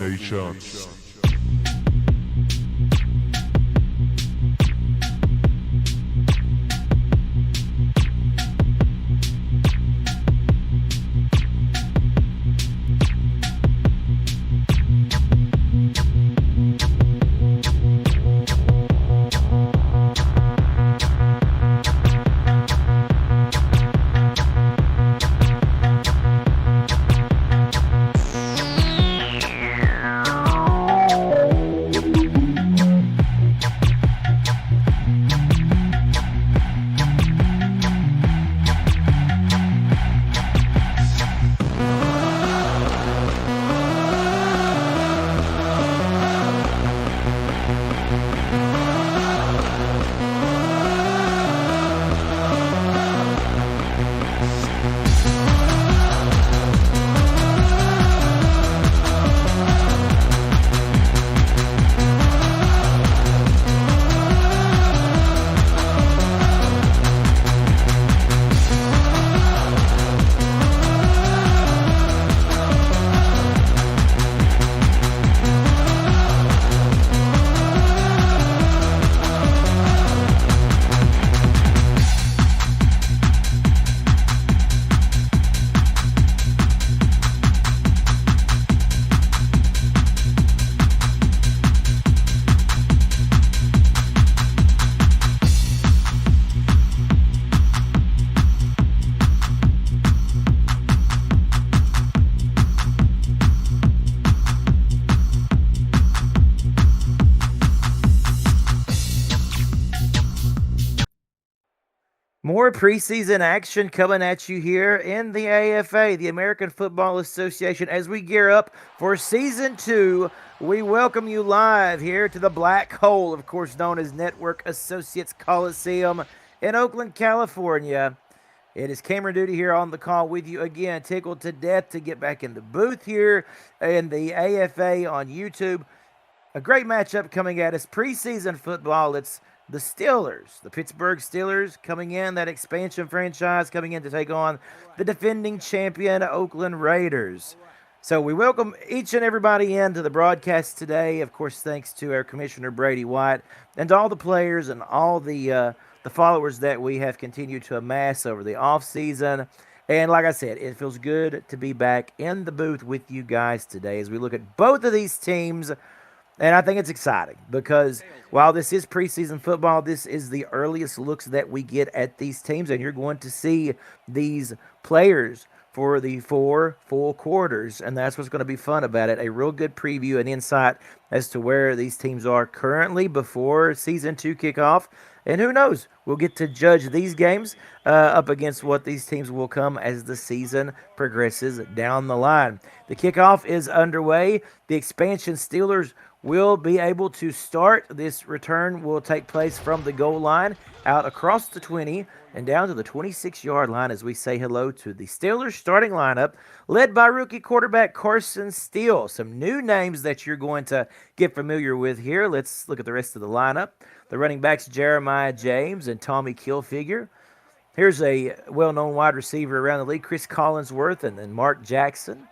Nations. More preseason action coming at you here in the AFA, the American Football Association, as we gear up for Season 2. We welcome you live here to the Black Hole, of course known as Network Associates Coliseum in Oakland, California. It is Cameron Duty here on the call with you again, tickled to death to get back in the booth here in the AFA on YouTube. A great matchup coming at us, preseason football. It's the Steelers, the Pittsburgh Steelers coming in, that expansion franchise coming in to take on the defending champion Oakland Raiders. So we welcome each and everybody into the broadcast today. Of course, thanks to our Commissioner Brady White and all the players and all the followers that we have continued to amass over the offseason. And like I said, it feels good to be back in the booth with you guys today as we look at both of these teams. And I think it's exciting because while this is preseason football, this is the earliest looks that we get at these teams, and you're going to see these players for the 4 full quarters, and that's what's going to be fun about it. A real good preview and insight as to where these teams are currently before Season 2 kickoff. And who knows, we'll get to judge these games up against what these teams will come as the season progresses down the line. The kickoff is underway. The expansion Steelers will be able to start. This return will take place from the goal line out across the 20 and down to the 26-yard line as we say hello to the Steelers starting lineup led by rookie quarterback Carson Steele. Some new names that you're going to get familiar with here. Let's look at the rest of the lineup. The running backs Jeremiah James and Tommy Hilfiger. Here's a well-known wide receiver around the league, Chris Collinsworth, and then Mark Jackson.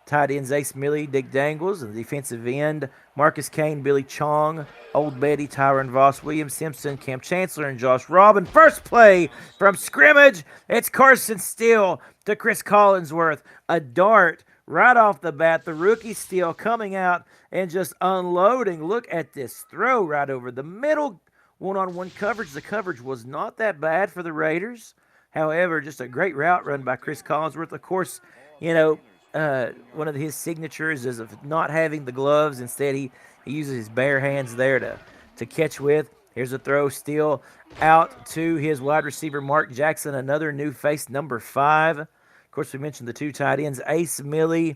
Tight ends Ace Millie, Dick Dangles, and the defensive end Marcus Kane, Billy Chong, Old Betty, Tyron Voss, William Simpson, Cam Chancellor, and Josh Robin. First play from scrimmage, it's Carson Steele to Chris Collinsworth. A dart right off the bat. The rookie Steele coming out and just unloading. Look at this throw right over the middle. One-on-one coverage. The coverage was not that bad for the Raiders. However, just a great route run by Chris Collinsworth. Of course, one of his signatures is of not having the gloves. Instead, he uses his bare hands there to catch with. Here's a throw still out to his wide receiver, Mark Jackson, another new face, number 5. Of course, we mentioned the two tight ends, Ace Millie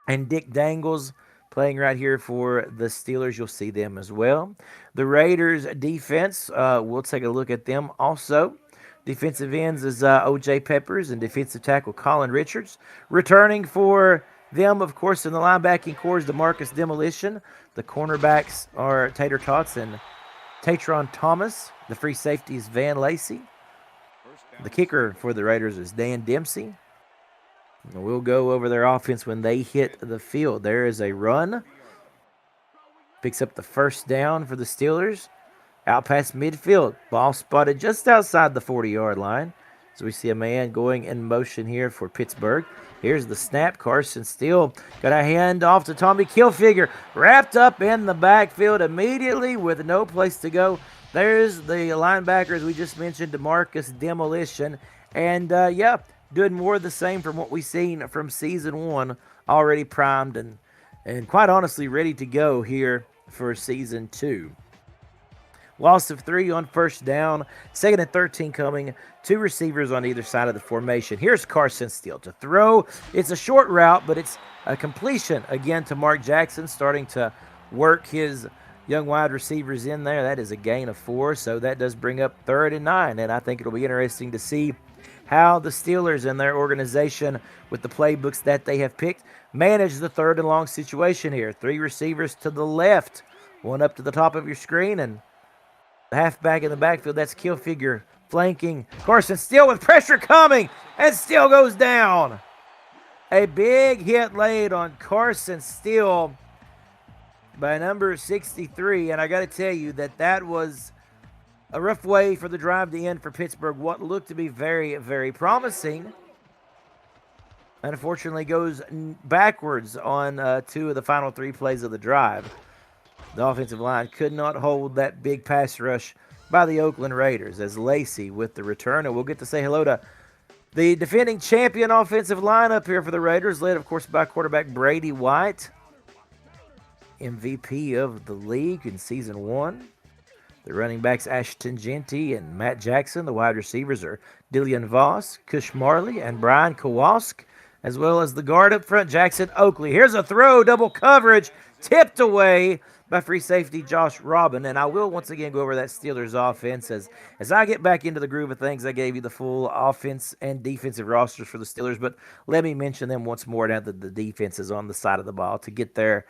and Dick Dangles, playing right here for the Steelers. You'll see them as well. The Raiders defense, we'll take a look at them also. Defensive ends is O.J. Peppers and defensive tackle Colin Richards. Returning for them, of course, in the linebacking core is DeMarcus Demolition. The cornerbacks are Tater Tots and Tatron Thomas. The free safety is Van Lacey. The kicker for the Raiders is Dan Dempsey. We'll go over their offense when they hit the field. There is a run. Picks up the first down for the Steelers. Out past midfield. Ball spotted just outside the 40-yard line. So we see a man going in motion here for Pittsburgh. Here's the snap. Carson Steele got a hand off to Tommy Hilfiger. Wrapped up in the backfield immediately with no place to go. There's the linebacker, as we just mentioned, DeMarcus Demolition. And, doing more of the same from what we've seen from Season 1. Already primed and quite honestly ready to go here for Season 2. Loss of 3 on first down. 2nd and 13 coming. 2 receivers on either side of the formation. Here's Carson Steele to throw. It's a short route, but it's a completion again to Mark Jackson, starting to work his young wide receivers in there. That is a gain of 4, so that does bring up 3rd and 9, and I think it'll be interesting to see how the Steelers and their organization, with the playbooks that they have picked, manage the 3rd and long situation here. 3 receivers to the left, 1 up to the top of your screen, and the halfback in the backfield, that's Hilfiger flanking Carson Steele with pressure coming, and Steele goes down. A big hit laid on Carson Steele by number 63, and I got to tell you that was a rough way for the drive to end for Pittsburgh. What looked to be very, very promising, unfortunately, goes backwards on 2 of the final 3 plays of the drive. The offensive line could not hold that big pass rush by the Oakland Raiders, as Lacey with the return. And we'll get to say hello to the defending champion offensive line up here for the Raiders, led, of course, by quarterback Brady White, MVP of the league in Season 1. The running backs Ashton Genty and Matt Jackson. The wide receivers are Dillian Voss, Cush Marley, and Brian Kowalsk, as well as the guard up front, Jackson Oakley. Here's a throw, double coverage, tipped away by free safety Josh Robin. And I will once again go over that Steelers offense as I get back into the groove of things. I gave you the full offense and defensive rosters for the Steelers, but let me mention them once more now that the defense is on the side of the ball to get their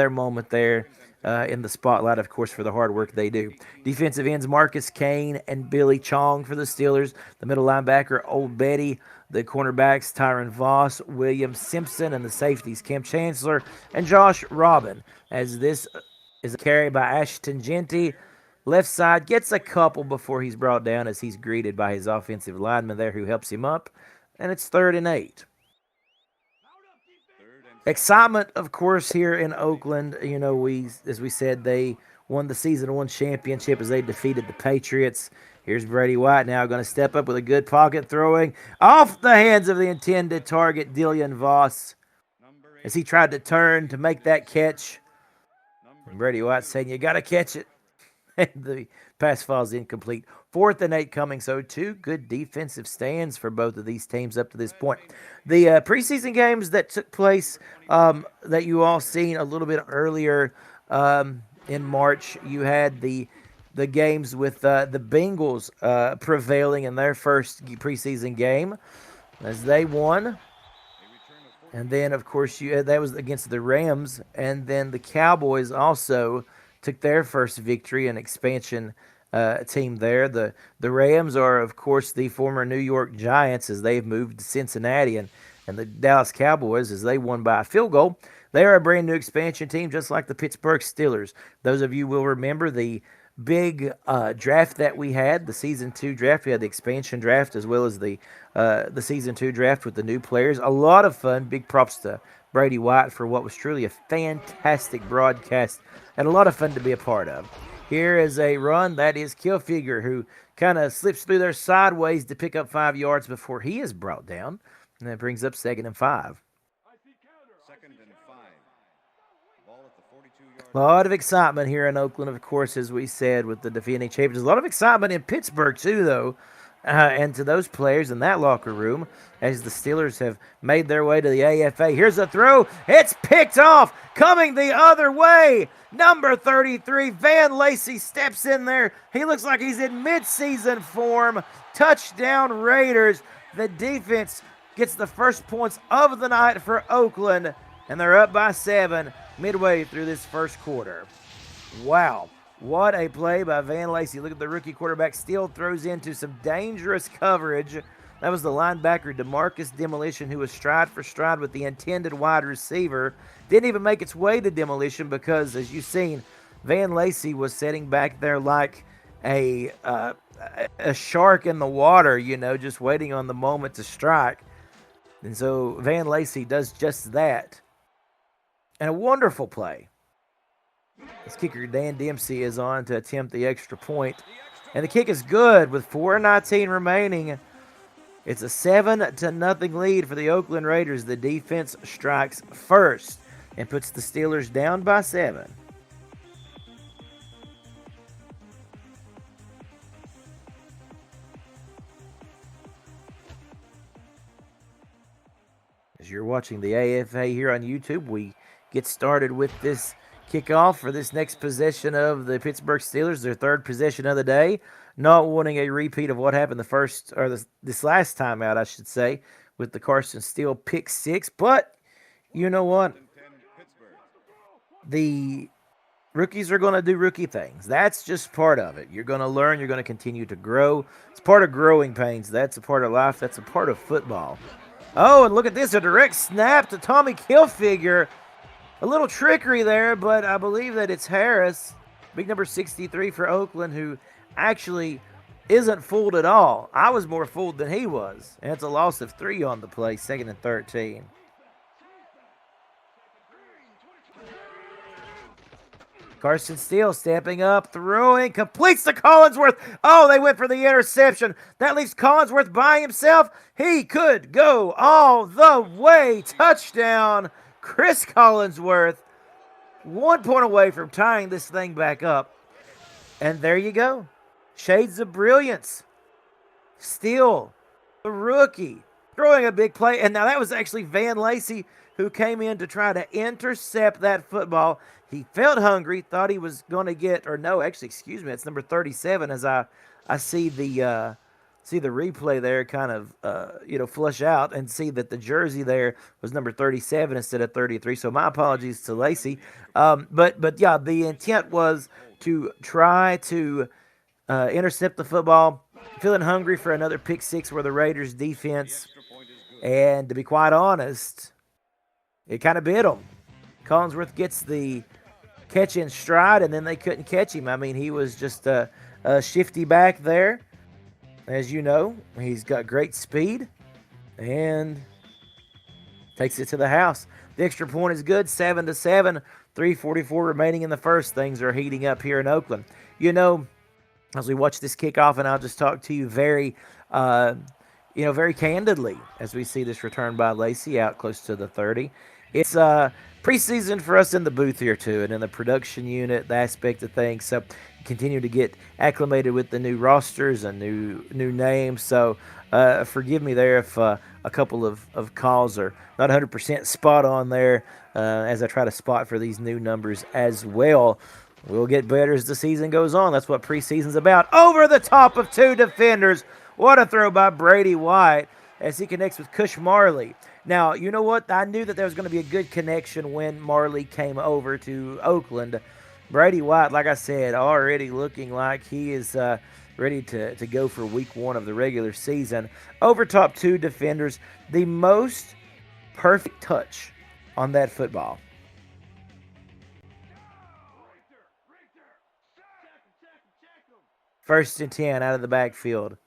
moment there in the spotlight, of course, for the hard work they do. Defensive ends Marcus Kane and Billy Chong for the Steelers. The middle linebacker Old Betty. The cornerbacks Tyron Voss, William Simpson, and the safeties Kim Chancellor and Josh Robin. As this is a carry by Ashton Genty. Left side gets a couple before he's brought down as he's greeted by his offensive lineman there who helps him up. And it's 3rd and 8. Excitement, of course, here in Oakland. You know, as we said, they won the Season 1 championship as they defeated the Patriots. Here's Brady White now going to step up with a good pocket throwing off the hands of the intended target, Dillian Voss, as he tried to turn to make that catch. And Brady White saying, "You got to catch it." And the pass falls incomplete. 4th and 8 coming, so 2 good defensive stands for both of these teams up to this point. The preseason games that took place that you all seen a little bit earlier in March, you had the games with the Bengals prevailing in their first preseason game as they won. And then, of course, that was against the Rams. And then the Cowboys also took their first victory, an expansion team there. The Rams are, of course, the former New York Giants as they've moved to Cincinnati. And the Dallas Cowboys, as they won by a field goal, they are a brand new expansion team, just like the Pittsburgh Steelers. Those of you will remember the big draft that we had, the Season 2 draft. We had the expansion draft as well as the Season 2 draft with the new players. A lot of fun. Big props to Brady White for what was truly a fantastic broadcast and a lot of fun to be a part of. Here is a run. That is Hilfiger, who kind of slips through there sideways to pick up 5 yards before he is brought down. And that brings up 2nd and 5. A lot of excitement here in Oakland, of course, as we said, with the defending champions. A lot of excitement in Pittsburgh, too, though, and to those players in that locker room as the Steelers have made their way to the AFA. Here's a throw. It's picked off. Coming the other way. Number 33, Van Lacey, steps in there. He looks like he's in midseason form. Touchdown Raiders. The defense gets the first points of the night for Oakland, and they're up by 7 midway through this first quarter. Wow, what a play by Van Lacey. Look at the rookie quarterback. Still throws into some dangerous coverage That was the linebacker DeMarcus Demolition, who was stride for stride with the intended wide receiver. Didn't even make its way to Demolition because, as you've seen, Van Lacey was sitting back there like a shark in the water, just waiting on the moment to strike. And so Van Lacey does just that. And a wonderful play. This kicker, Dan Dempsey, is on to attempt the extra point. And the kick is good with 4:19 remaining. It's a 7-0 lead for the Oakland Raiders. The defense strikes first and puts the Steelers down by 7. As you're watching the AFA here on YouTube, we get started with this kickoff for this next possession of the Pittsburgh Steelers, their third possession of the day. Not wanting a repeat of what happened this last time out, I should say, with the Carson Steele pick six. But you know what? The rookies are going to do rookie things. That's just part of it. You're going to learn. You're going to continue to grow. It's part of growing pains. That's a part of life. That's a part of football. Oh, and look at this. A direct snap to Tommy Hilfiger. A little trickery there, but I believe that it's Harris, big number 63 for Oakland, who actually isn't fooled at all. I was more fooled than he was. And it's a loss of 3 on the play, 2nd and 13. Carson Steele stepping up, throwing, completes to Collinsworth. Oh, they went for the interception. That leaves Collinsworth by himself. He could go all the way. Touchdown, Chris Collinsworth. 1 point away from tying this thing back up. And there you go. Shades of brilliance. Steele, the rookie, throwing a big play. And now that was actually Van Lacey who came in to try to intercept that football. He felt hungry, thought he was going to get, or no, actually, excuse me, it's number 37 as I see the replay there kind of, flush out and see that the jersey there was number 37 instead of 33. So my apologies to Lacey. But yeah, the intent was to try to intercept the football, feeling hungry for another pick six where the Raiders defense, and to be quite honest, it kind of bit him. Collinsworth gets the catch in stride, and then they couldn't catch him. I mean, he was just a shifty back there. As you know, he's got great speed and takes it to the house. The extra point is good, 7-7, 3:44 remaining in the first. Things are heating up here in Oakland. As we watch this kickoff, and I'll just talk to you very candidly as we see this return by Lacey out close to the 30. It's preseason for us in the booth here too, and in the production unit, the aspect of things. So continue to get acclimated with the new rosters and new names. So forgive me there if a couple of calls are not 100% spot on there as I try to spot for these new numbers as well. We'll get better as the season goes on. That's what preseason's about. Over the top of 2 defenders. What a throw by Brady White as he connects with Cush Marley. Now, you know what? I knew that there was going to be a good connection when Marley came over to Oakland. Brady White, like I said, already looking like he is ready to go for week 1 of the regular season. Over top 2 defenders, the most perfect touch on that football. First and 10 out of the backfield.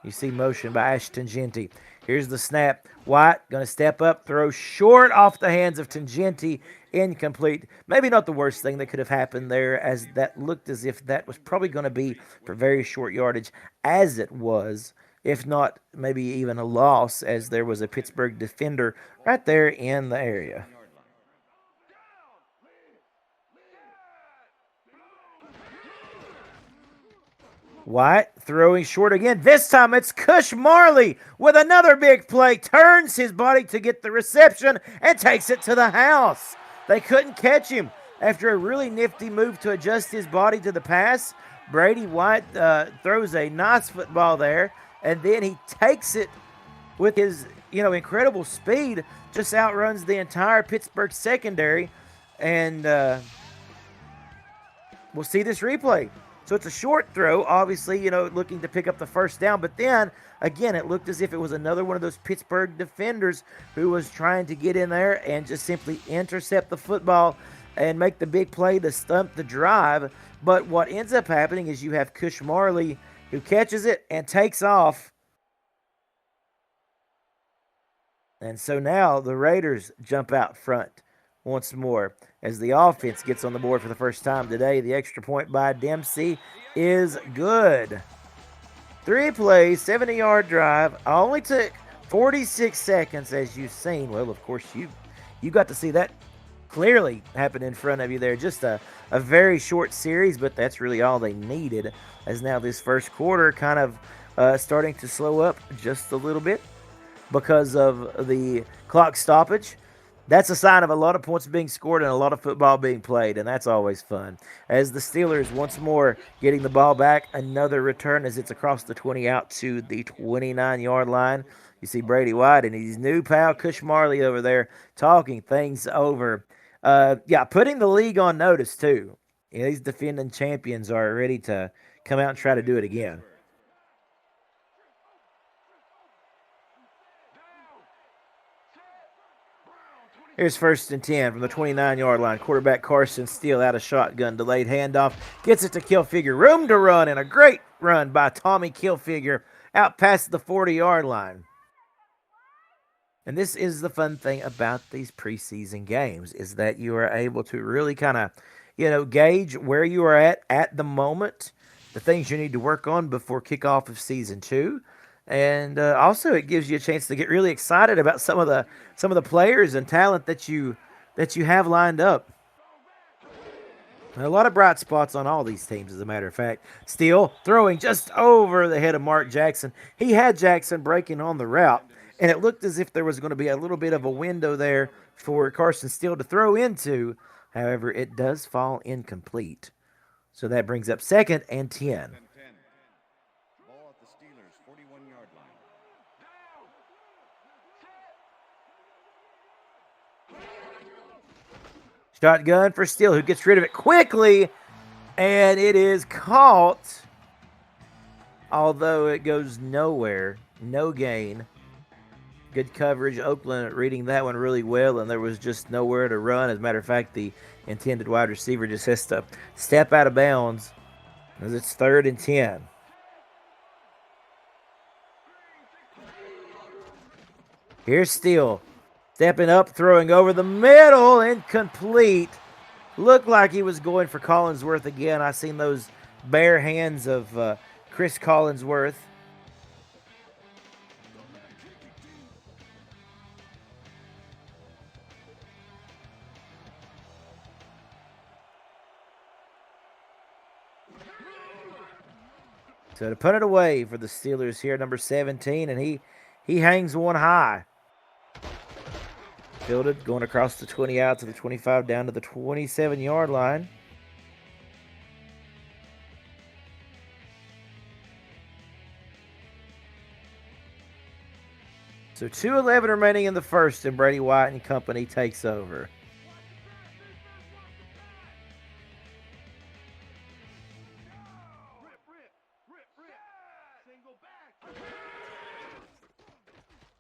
You see motion by Ash Tangenti. Here's the snap. White going to step up, throw short off the hands of Tangenti, incomplete. Maybe not the worst thing that could have happened there, as that looked as if that was probably going to be for very short yardage, as it was, if not maybe even a loss, as there was a Pittsburgh defender right there in the area. White throwing short again. This time it's Cush Marley with another big play. Turns his body to get the reception and takes it to the house. They couldn't catch him. After a really nifty move to adjust his body to the pass, Brady White throws a nice football there, and then he takes it with his incredible speed, just outruns the entire Pittsburgh secondary, and we'll see this replay. So it's a short throw, obviously, looking to pick up the first down. But then, again, it looked as if it was another one of those Pittsburgh defenders who was trying to get in there and just simply intercept the football and make the big play to stump the drive. But what ends up happening is you have Cush Marley who catches it and takes off. And so now the Raiders jump out front once more as the offense gets on the board for the first time today. The extra point by Dempsey is good. 3 plays, 70-yard drive. Only took 46 seconds, as you've seen. Well, of course, you got to see that clearly happen in front of you there. Just a very short series, but that's really all they needed, as now this first quarter kind of starting to slow up just a little bit because of the clock stoppage. That's a sign of a lot of points being scored and a lot of football being played, and that's always fun. As the Steelers once more getting the ball back, another return as it's across the 20 out to the 29-yard line. You see Brady White and his new pal Cush Marley over there talking things over. Putting the league on notice too. These defending champions are ready to come out and try to do it again. Here's 1st and 10 from the 29-yard line. Quarterback Carson Steele out of shotgun. Delayed handoff. Gets it to Kilfigure. Room to run, and a great run by Tommy Kilfigure out past the 40-yard line. And this is the fun thing about these preseason games, is that you are able to really kind of, gauge where you are at the moment, the things you need to work on before kickoff of season 2. And also, it gives you a chance to get really excited about some of the players and talent that you have lined up. A lot of bright spots on all these teams, as a matter of fact. Steele throwing just over the head of Mark Jackson. He had Jackson breaking on the route, and it looked as if there was going to be a little bit of a window there for Carson Steele to throw into. However, it does fall incomplete. So that brings up 2nd and 10. Shotgun for Steele, who gets rid of it quickly, and it is caught. Although it goes nowhere, no gain. Good coverage. Oakland reading that one really well, and there was just nowhere to run. As a matter of fact, the intended wide receiver just has to step out of bounds as it's 3rd and 10. Here's Steele. Stepping up, throwing over the middle, incomplete. Looked like he was going for Collinsworth again. I seen those bare hands of Chris Collinsworth. So to put it away for the Steelers here, number 17, and he hangs one high. Fielded, going across the 20 out to the 25 down to the 27-yard line. So 2:11 remaining in the first, and Brady White and company takes over.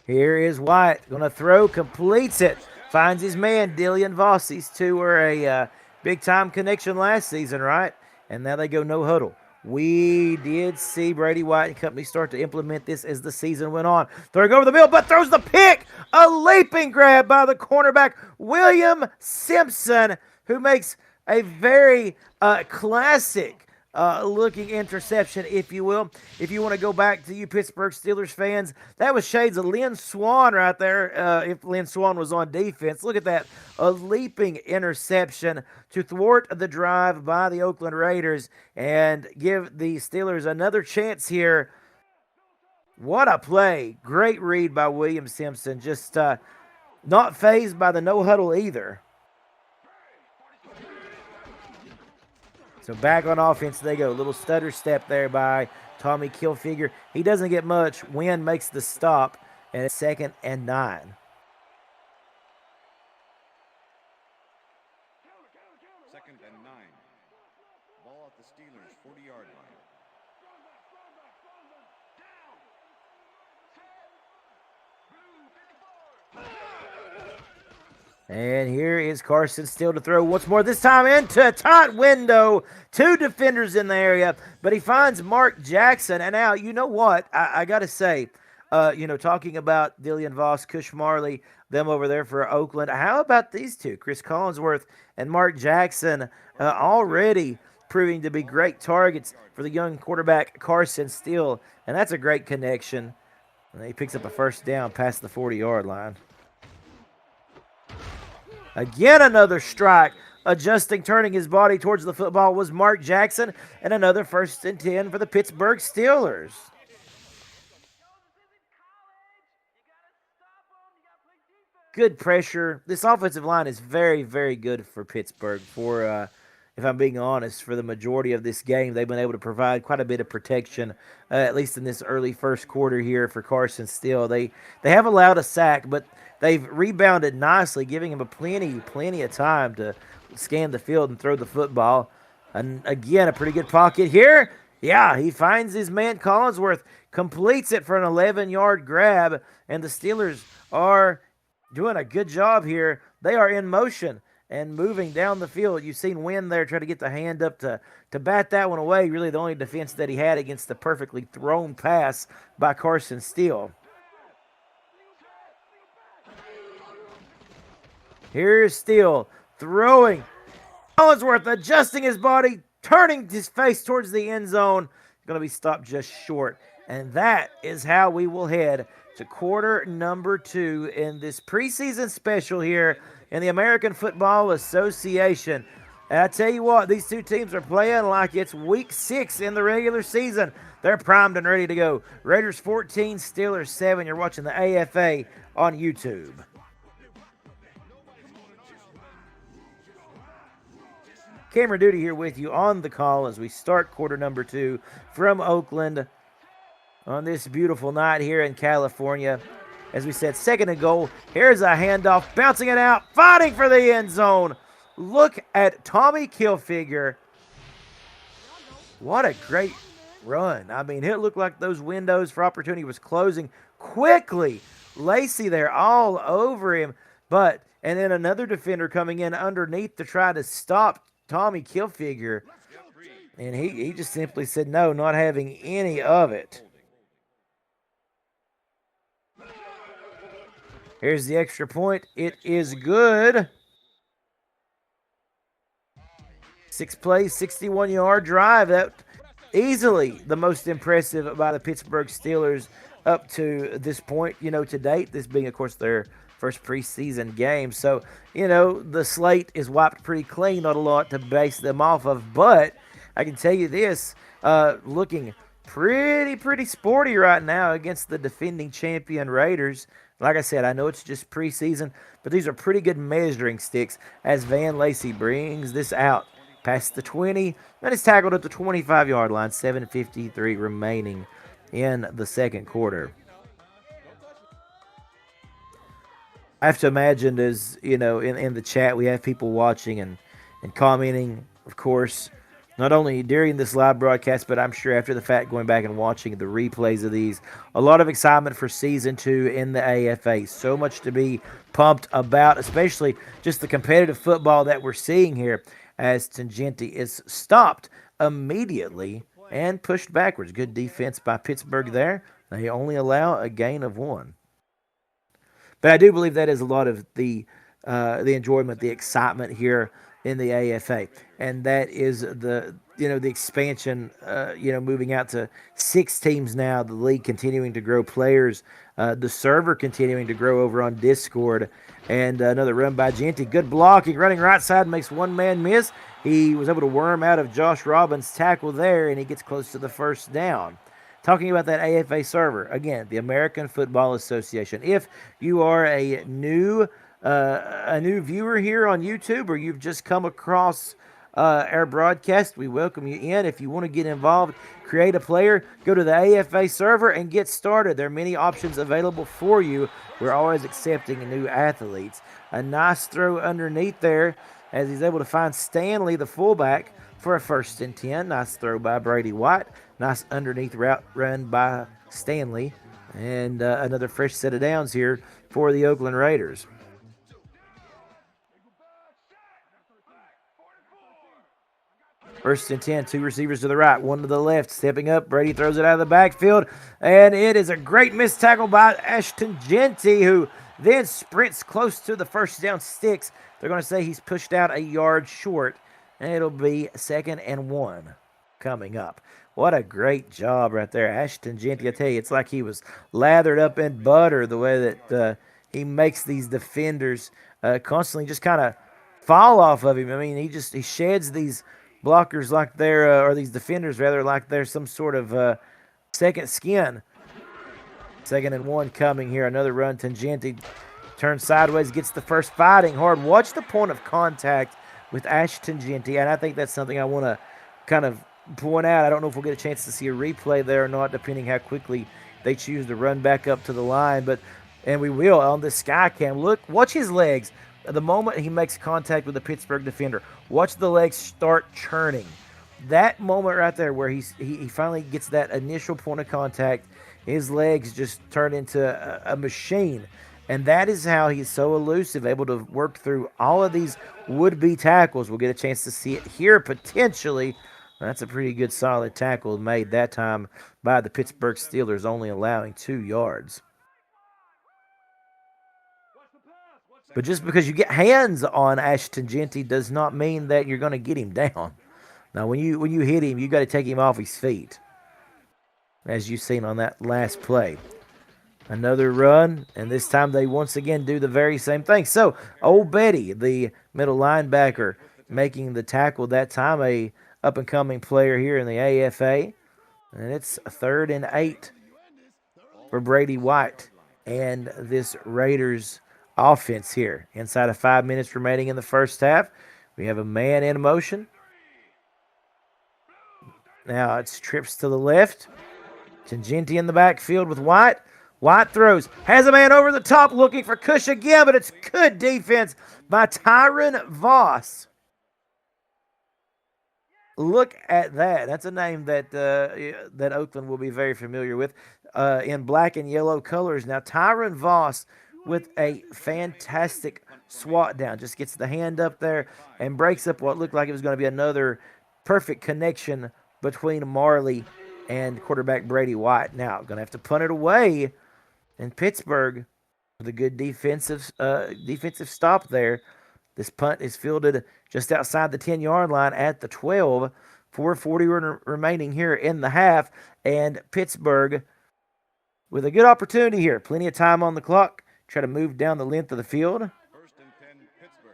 Here is White, going to throw, completes it, finds his man, Dillian Voss. These two were a big-time connection last season, right? And now they go no huddle. We did see Brady White and company start to implement this as the season went on. Throwing over the middle, but throws the pick. A leaping grab by the cornerback, William Simpson, who makes a very classic looking interception, if you will. If you want to go back to you Pittsburgh Steelers fans, that was shades of Lynn Swann right there, if Lynn Swann was on defense. Look at that, a leaping interception to thwart the drive by the Oakland Raiders and give the Steelers another chance here. What a play. Great read by William Simpson. Just not fazed by the no huddle either. So back on offense they go. A little stutter step there by Tommy Kilfigure. He doesn't get much. Wynn makes the stop, and it's 2nd and 9. Ball at the Steelers' 40-yard line. And here is Carson Steele to throw once more, this time into a tight window. Two defenders in the area, but he finds Mark Jackson. And now, you know what? I got to say, talking about Dillian Voss, Cush Marley, them over there for Oakland, how about these two, Chris Collinsworth and Mark Jackson, already proving to be great targets for the young quarterback Carson Steele. And that's a great connection. And he picks up a first down past the 40-yard line. Again, another strike. Adjusting, turning his body towards the football was Mark Jackson, and another 1st and 10 for the Pittsburgh Steelers. Good pressure. This offensive line is very, very good for Pittsburgh. If I'm being honest, for the majority of this game, they've been able to provide quite a bit of protection, at least in this early first quarter here for Carson Steele. They have allowed a sack, but they've rebounded nicely, giving him plenty of time to scan the field and throw the football. And again, a pretty good pocket here. Yeah, he finds his man Collinsworth, completes it for an 11-yard grab, and the Steelers are doing a good job here. They are in motion and moving down the field. You've seen Wynn there try to get the hand up to bat that one away. Really the only defense that he had against the perfectly thrown pass by Carson Steele. Here's Steele throwing. Collinsworth adjusting his body, turning his face towards the end zone. Going to be stopped just short. And that is how we will head to quarter number 2 in this preseason special here in the American Football Association. And I tell you what, these two teams are playing like it's week 6 in the regular season. They're primed and ready to go. Raiders 14, Steelers 7. You're watching the AFA on YouTube. Cameron Duty here with you on the call as we start quarter number 2 from Oakland on this beautiful night here in California. As we said, 2nd and goal. Here's a handoff, bouncing it out, fighting for the end zone. Look at Tommy Hilfiger. What a great run. I mean, it looked like those windows for opportunity was closing quickly. Lacey there all over him. And then another defender coming in underneath to try to stop Tommy Hilfiger. And he just simply said, no, not having any of it. Here's the extra point. It is good. 6-play, 61-yard drive. That easily the most impressive by the Pittsburgh Steelers up to this point, to date. This being, of course, their first preseason game. So, the slate is wiped pretty clean. Not a lot to base them off of. But I can tell you this, looking pretty sporty right now against the defending champion Raiders. Like I said, I know it's just preseason, but these are pretty good measuring sticks as Van Lacey brings this out past the 20, and is tackled at the 25-yard line, 7:53 remaining in the second quarter. I have to imagine, as in the chat, we have people watching and commenting, of course, not only during this live broadcast, but I'm sure after the fact, going back and watching the replays of these. A lot of excitement for Season 2 in the AFA. So much to be pumped about, especially just the competitive football that we're seeing here as Tangenti is stopped immediately and pushed backwards. Good defense by Pittsburgh there. They only allow a gain of 1. But I do believe that is a lot of the enjoyment, the excitement here in the AFA, and that is the expansion, moving out to 6 teams now, the league continuing to grow players, the server continuing to grow over on Discord, and another run by Genty. Good blocking, running right side, makes one man miss. He was able to worm out of Josh Robbins' tackle there, and he gets close to the first down. Talking about that AFA server, again, the American Football Association. If you are a new viewer here on YouTube, or you've just come across our broadcast. We welcome you in. If you want to get involved, create a player, go to the AFA server and get started. There are many options available for you. We're always accepting new athletes. A nice throw underneath there as he's able to find Stanley, the fullback, for a 1st and 10. Nice throw by Brady White. Nice underneath route run by Stanley. And another fresh set of downs here for the Oakland Raiders. 1st and 10, 2 receivers to the right, 1 to the left. Stepping up, Brady throws it out of the backfield, and it is a great missed tackle by Ashton Genty, who then sprints close to the 1st down sticks. They're going to say he's pushed out a yard short, and it'll be 2nd and 1 coming up. What a great job right there. Ashton Genty, I tell you, it's like he was lathered up in butter the way that he makes these defenders constantly just kind of fall off of him. I mean, he sheds these blockers like they're, or these defenders rather, like they're some sort of second skin. 2nd and 1 coming here. Another run. Tangenti turns sideways, gets the first, fighting hard. Watch the point of contact with Ashton Genty, and I think that's something I want to kind of point out. I don't know if we'll get a chance to see a replay there or not, depending how quickly they choose to run back up to the line. And we will on the sky cam. Look, watch his legs. The moment he makes contact with the Pittsburgh defender, watch the legs start churning. That moment right there where he finally gets that initial point of contact, his legs just turn into a machine. And that is how he's so elusive, able to work through all of these would-be tackles. We'll get a chance to see it here potentially. That's a pretty good solid tackle made that time by the Pittsburgh Steelers, only allowing 2 yards. But just because you get hands on Ashton Genty does not mean that you're going to get him down. Now, when you hit him, you got to take him off his feet, as you've seen on that last play. Another run, and this time they once again do the very same thing. So, Old Betty, the middle linebacker, making the tackle that time, a up-and-coming player here in the AFA. And it's 3rd and 8 for Brady White and this Raiders offense here. Inside of 5 minutes remaining in the first half. We have a man in motion. Now it's trips to the left. Tangenti in the backfield with White. White throws. Has a man over the top looking for Cush again, but it's good defense by Tyron Voss. Look at that. That's a name that that Oakland will be very familiar with in black and yellow colors. Now Tyron Voss with a fantastic swat down. Just gets the hand up there and breaks up what looked like it was going to be another perfect connection between Marley and quarterback Brady White. Now, going to have to punt it away. And Pittsburgh, with a good defensive stop there. This punt is fielded just outside the 10-yard line at the 12. 4:40 remaining here in the half. And Pittsburgh with a good opportunity here. Plenty of time on the clock. Try to move down the length of the field. 1st and 10, Pittsburgh.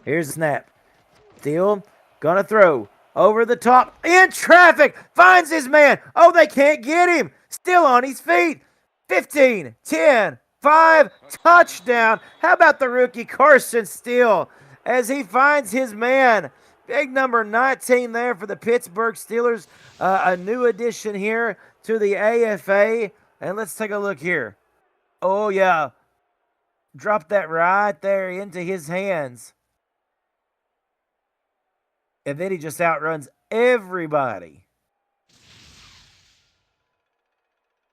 Here's the snap. Still gonna throw. Over the top. In traffic. Finds his man. Oh, they can't get him. Still on his feet. 15, 10, 5. Touchdown. How about the rookie Carson Steele as he finds his man? Big number 19 there for the Pittsburgh Steelers. A new addition here to the AFA. And let's take a look here. Oh, yeah. Drop that right there into his hands. And then he just outruns everybody.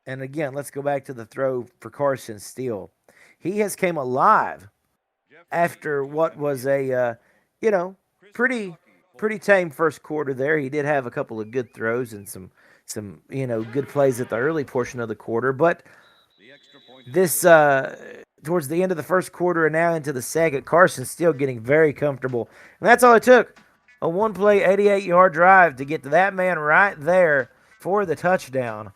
And again, let's go back to the throw for Carson Steele. He has came alive after what was a, pretty tame first quarter there. He did have a couple of good throws and some good plays at the early portion of the quarter. But this, towards the end of the first quarter and now into the second, Carson's still getting very comfortable. And that's all it took. A one-play, 88-yard drive to get to that man right there for the touchdown.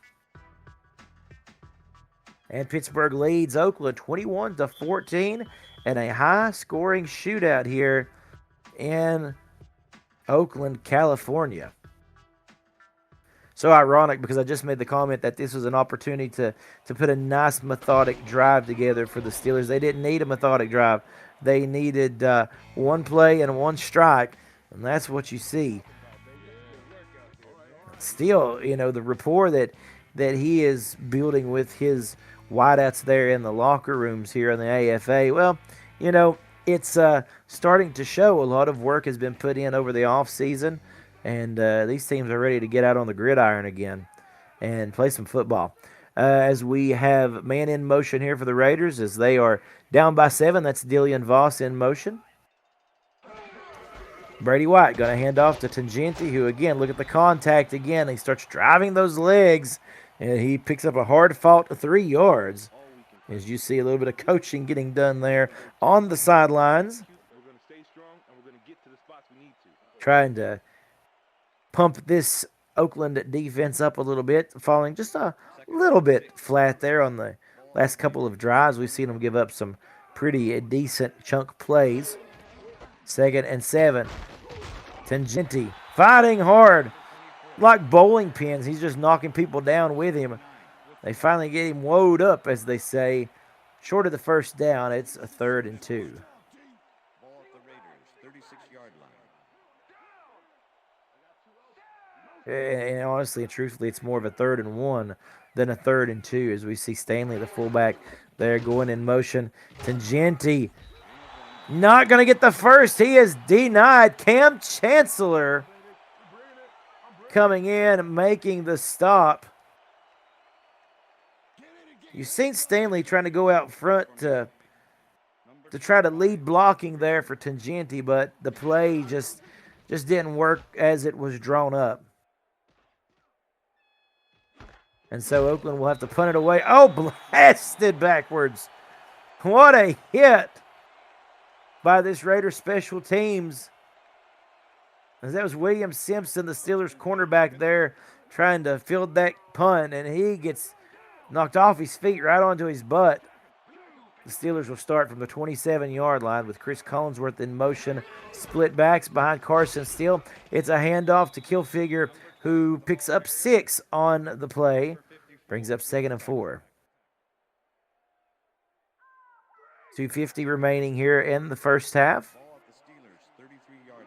And Pittsburgh leads Oakland 21-14 in a high-scoring shootout here in Oakland, California. So so ironic because I just made the comment that this was an opportunity to put a nice methodic drive together for the Steelers. They didn't need a methodic drive. They needed one play and one strike, and that's what you see. Still, the rapport that he is building with his wideouts there in the locker rooms here in the AFA, well, it's starting to show. A lot of work has been put in over the offseason, and these teams are ready to get out on the gridiron again and play some football. As we have man in motion here for the Raiders as they are down by 7. That's Dillian Voss in motion. Brady White going to hand off to Tangenti, who, again, look at the contact again. He starts driving those legs, and he picks up a hard-fought 3 yards. As you see a little bit of coaching getting done there on the sidelines. Trying to pump this Oakland defense up a little bit, falling just a little bit flat there on the last couple of drives. We've seen them give up some pretty decent chunk plays. 2nd and 7. Tangenti fighting hard like bowling pins. He's just knocking people down with him. They finally get him woed up, as they say. Short of the first down, it's a 3rd and 2. Ball at the Raiders, 36-yard line. And honestly and truthfully, it's more of a 3rd and 1 than a 3rd and 2, as we see Stanley, the fullback, there going in motion. Tangenti not going to get the first. He is denied. Cam Chancellor coming in and making the stop. You've seen Stanley trying to go out front to try to lead blocking there for Tangenti, but the play just didn't work as it was drawn up. And so Oakland will have to punt it away. Oh, blasted backwards. What a hit by this Raiders special teams. As that was William Simpson, the Steelers cornerback there, trying to field that punt, and he gets knocked off his feet right onto his butt. The Steelers will start from the 27-yard line with Chris Collinsworth in motion. Split backs behind Carson Steele. It's a handoff to Kilfigure, who picks up 6 on the play. Brings up 2nd and 4. 2:50 remaining here in the first half. Ball at the Steelers, 33-yard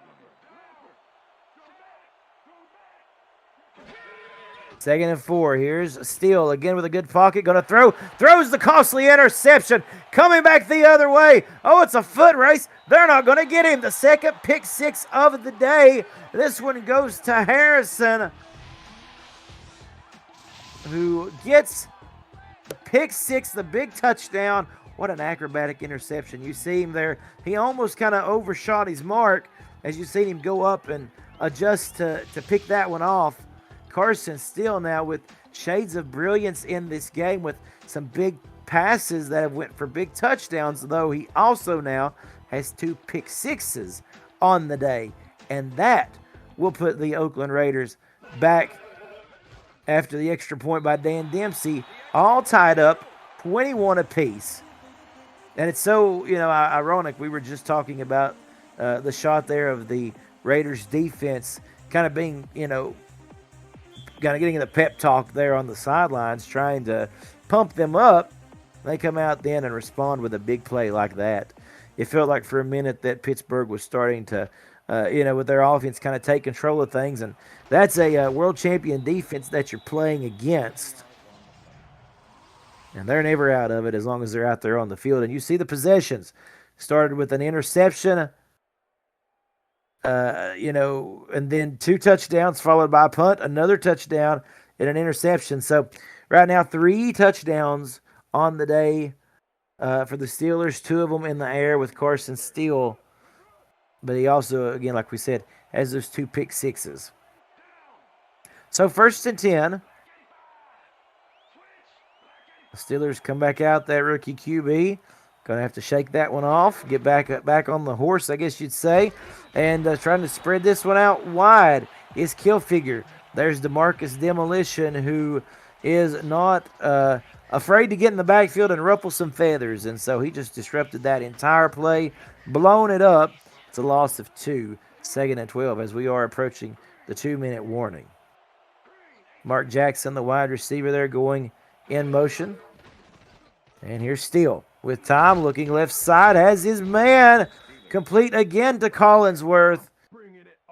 line. 2nd and 4. Here's Steele again with a good pocket. Going to throw. Throws the costly interception. Coming back the other way. Oh, it's a foot race. They're not going to get him. The second pick 6 of the day. This one goes to Harrison, who gets the pick 6, the big touchdown. What an acrobatic interception. You see him there. He almost kind of overshot his mark as you see him go up and adjust to pick that one off. Carson Steele now with shades of brilliance in this game with some big passes that have went for big touchdowns, though he also now has 2 pick 6s on the day. And that will put the Oakland Raiders back after the extra point by Dan Dempsey, all tied up 21 apiece. And it's so, ironic. We were just talking about the shot there of the Raiders defense kind of being, kind of getting in the pep talk there on the sidelines, trying to pump them up. They come out then and respond with a big play like that. It felt like for a minute that Pittsburgh was starting to, with their offense kind of take control of things. And that's a world champion defense that you're playing against. And they're never out of it as long as they're out there on the field. And you see the possessions. Started with an interception, and then 2 touchdowns followed by a punt, another touchdown, and an interception. So right now 3 touchdowns on the day for the Steelers, 2 of them in the air with Carson Steele. But he also, again, like we said, has those 2 pick 6s. So 1st and 10. The Steelers come back out, that rookie QB. Going to have to shake that one off, get back on the horse, I guess you'd say. And trying to spread this one out wide is Kilfigure. There's DeMarcus Demolition, who is not afraid to get in the backfield and ruffle some feathers. And so he just disrupted that entire play, blown it up. It's a loss of 2, 2nd and 12, as we are approaching the 2-minute warning. Mark Jackson, the wide receiver there, going in motion. And here's Steele with time, looking left side, has his man complete again to Collinsworth,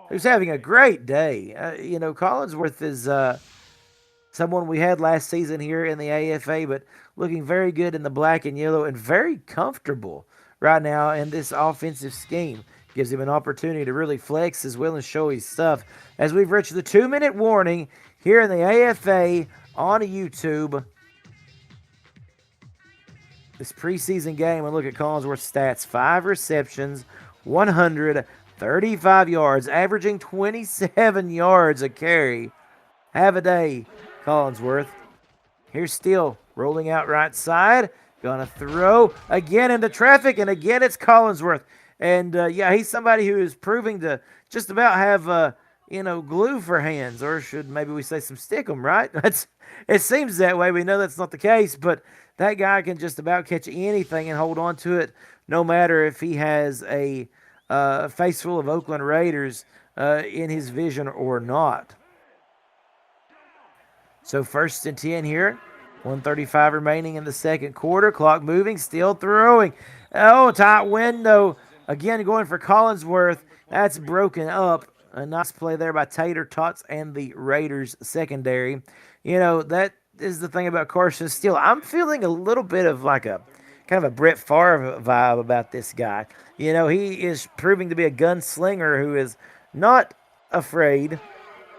who's having a great day. Collinsworth is someone we had last season here in the AFA, but looking very good in the black and yellow and very comfortable right now in this offensive scheme. Gives him an opportunity to really flex as well and show his stuff. As we've reached the 2-minute warning here in the AFA on YouTube. This preseason game, and look at Collinsworth's stats. 5 receptions, 135 yards, averaging 27 yards a carry. Have a day, Collinsworth. Here's Steele rolling out right side. Gonna throw again into traffic, and again it's Collinsworth. And, he's somebody who is proving to just about have, glue for hands, or should maybe we say some stickum, right? It seems that way. We know that's not the case, but that guy can just about catch anything and hold on to it, no matter if he has a face full of Oakland Raiders in his vision or not. So 1st and 10 here. 1:35 remaining in the second quarter. Clock moving, still throwing. Oh, tight window. Again, going for Collinsworth. That's broken up. A nice play there by Tater Tots and the Raiders secondary. That is the thing about Carson Steele. I'm feeling a little bit of like a kind of a Brett Favre vibe about this guy. He is proving to be a gunslinger who is not afraid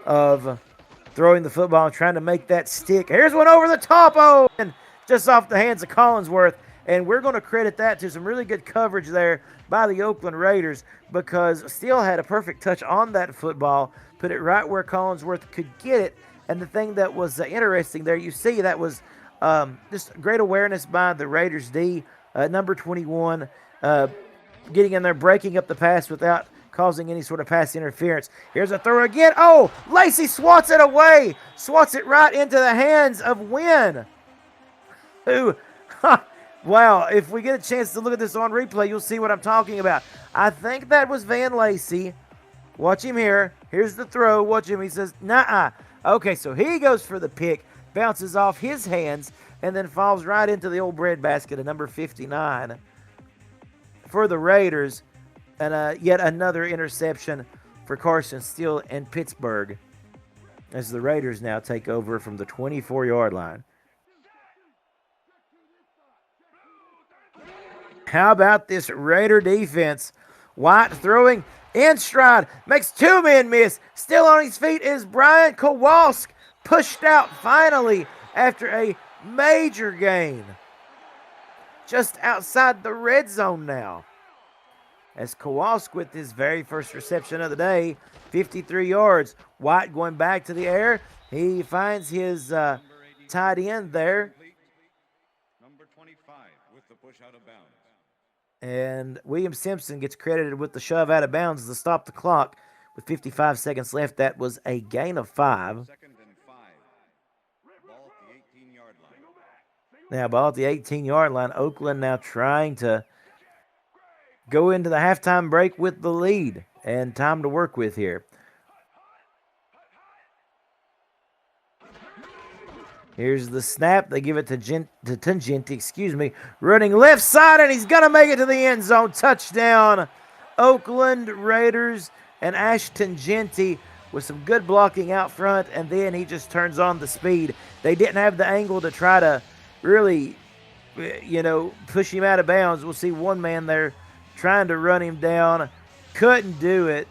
of throwing the football and trying to make that stick. Here's one over the top. Oh, and just off the hands of Collinsworth. And we're going to credit that to some really good coverage there by the Oakland Raiders, because Steele had a perfect touch on that football, put it right where Collinsworth could get it. And the thing that was interesting there, you see that was just great awareness by the Raiders D, number 21, getting in there, breaking up the pass without causing any sort of pass interference. Here's a throw again. Oh, Lacey swats it away. Swats it right into the hands of Wynn. Wow, if we get a chance to look at this on replay, you'll see what I'm talking about. I think that was Van Lacey. Watch him here. Here's the throw. Watch him. He says, nah. Okay, so he goes for the pick, bounces off his hands, and then falls right into the old breadbasket of number 59 for the Raiders. And yet another interception for Carson Steele and Pittsburgh, as the Raiders now take over from the 24-yard line. How about this Raider defense? White throwing in stride, makes 2 men miss. Still on his feet is Brian Kowalski, pushed out finally after a major gain. Just outside the red zone now. As Kowalski with his very first reception of the day, 53 yards. White going back to the air. He finds his tight end there. Number 25 with the push out of bounds. And William Simpson gets credited with the shove out of bounds to stop the clock with 55 seconds left. That was a gain of 5. 2nd and 5. Ball at the 18-yard line. Now, ball at the 18-yard line. Oakland now trying to go into the halftime break with the lead and time to work with here. Here's the snap. They give it to Tangenti, running left side, and he's going to make it to the end zone. Touchdown, Oakland Raiders, and Ashton Tangenti with some good blocking out front, and then he just turns on the speed. They didn't have the angle to try to really, push him out of bounds. We'll see one man there trying to run him down. Couldn't do it.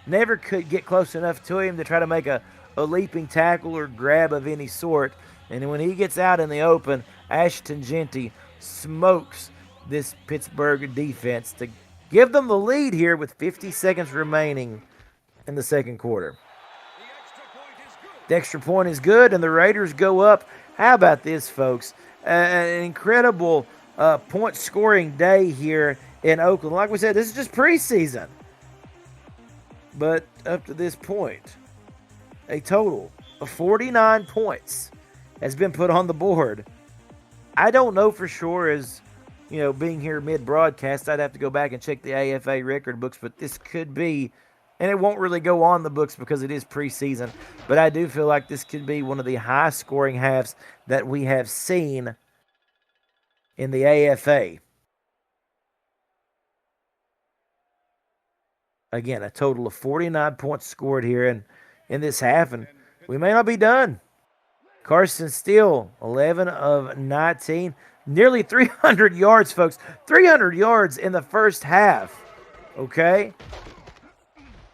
Never could get close enough to him to try to make a leaping tackle or grab of any sort. And when he gets out in the open, Ashton Tangenti smokes this Pittsburgh defense to give them the lead here with 50 seconds remaining in the second quarter. The extra point is good, and the Raiders go up. How about this, folks? An incredible point-scoring day here in Oakland. Like we said, this is just preseason. But up to this point, a total of 49 points has been put on the board. I don't know for sure, as being here mid-broadcast, I'd have to go back and check the AFA record books, but this could be And it won't really go on the books because it is preseason. But I do feel like this could be one of the high scoring halves that we have seen in the AFA. Again, a total of 49 points scored here in this half, and we may not be done. Carson Steele, 11 of 19, nearly 300 yards, folks. 300 yards in the first half. Okay?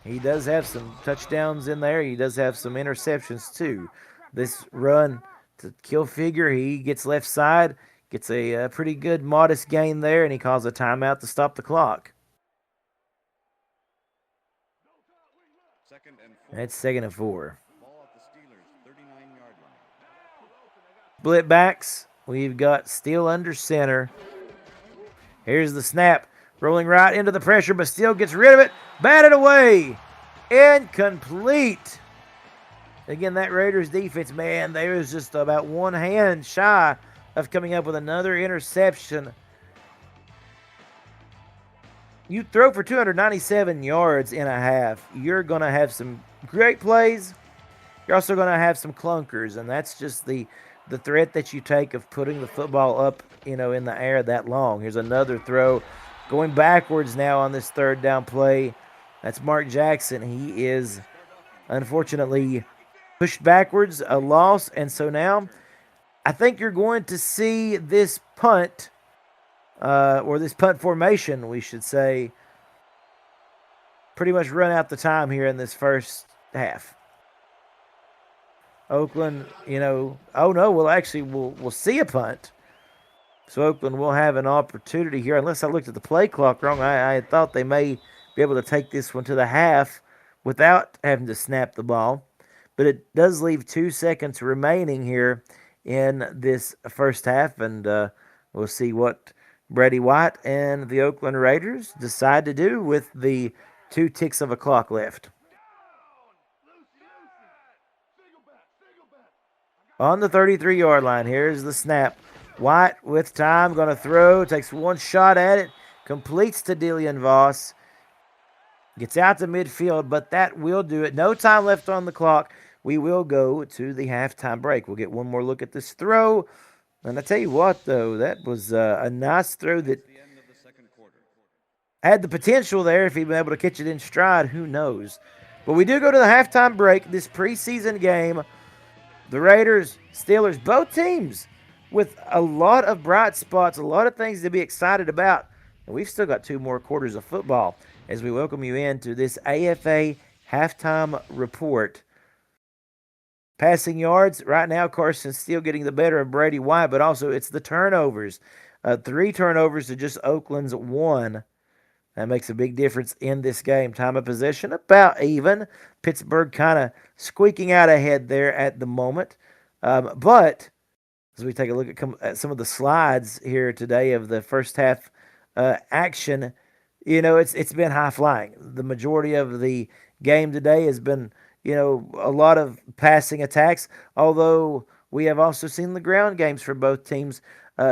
He does have some touchdowns in there. He does have some interceptions, too. This run to kill figure, he gets left side, gets a pretty good modest gain there, and he calls a timeout to stop the clock. That's 2nd and 4. Split backs. We've got Steele under center. Here's the snap. Rolling right into the pressure, but Steele gets rid of it. Batted away. Incomplete. Again, that Raiders defense, man, they was just about one hand shy of coming up with another interception. You throw for 297 yards in a half. You're going to have some great plays. You're also going to have some clunkers, and that's just the threat that you take of putting the football up, in the air that long. Here's another throw going backwards now on this 3rd down play. That's Mark Jackson. He is unfortunately pushed backwards, a loss, and so now I think you're going to see this punt, or this punt formation, we should say, pretty much run out the time here in this first half. Oakland, oh no, we'll see a punt. So Oakland will have an opportunity here, unless I looked at the play clock wrong. I thought they may be able to take this one to the half without having to snap the ball. But it does leave 2 seconds remaining here in this first half, and we'll see what Brady White and the Oakland Raiders decide to do with the 2 ticks of a clock left. On the 33-yard line, here's the snap. White with time, going to throw, takes one shot at it, completes to Dillian Voss. Gets out to midfield, but that will do it. No time left on the clock. We will go to the halftime break. We'll get one more look at this throw. And I tell you what, though, that was a nice throw that had the potential there. If he'd been able to catch it in stride, who knows. But we do go to the halftime break. This preseason game, the Raiders, Steelers, both teams with a lot of bright spots, a lot of things to be excited about. And we've still got 2 more quarters of football as we welcome you into this AFA halftime report. Passing yards, right now Carson Steele getting the better of Brady White, but also it's the turnovers. 3 turnovers to just Oakland's 1. That makes a big difference in this game. Time of possession, about even. Pittsburgh kind of squeaking out ahead there at the moment. But as we take a look at some of the slides here today of the first half action, it's been high flying. The majority of the game today has been, a lot of passing attacks, although we have also seen the ground games for both teams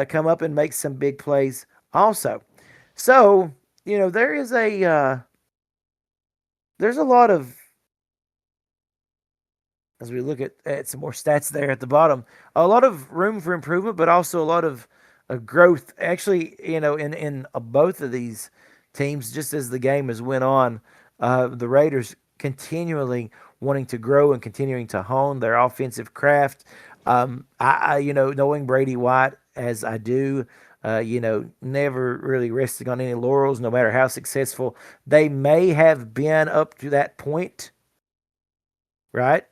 come up and make some big plays also. So, there's a lot of, as we look at some more stats there at the bottom, a lot of room for improvement, but also a lot of growth. Actually, in both of these teams, just as the game has went on, the Raiders continually wanting to grow and continuing to hone their offensive craft. Knowing Brady White as I do, never really resting on any laurels, no matter how successful they may have been up to that point, right?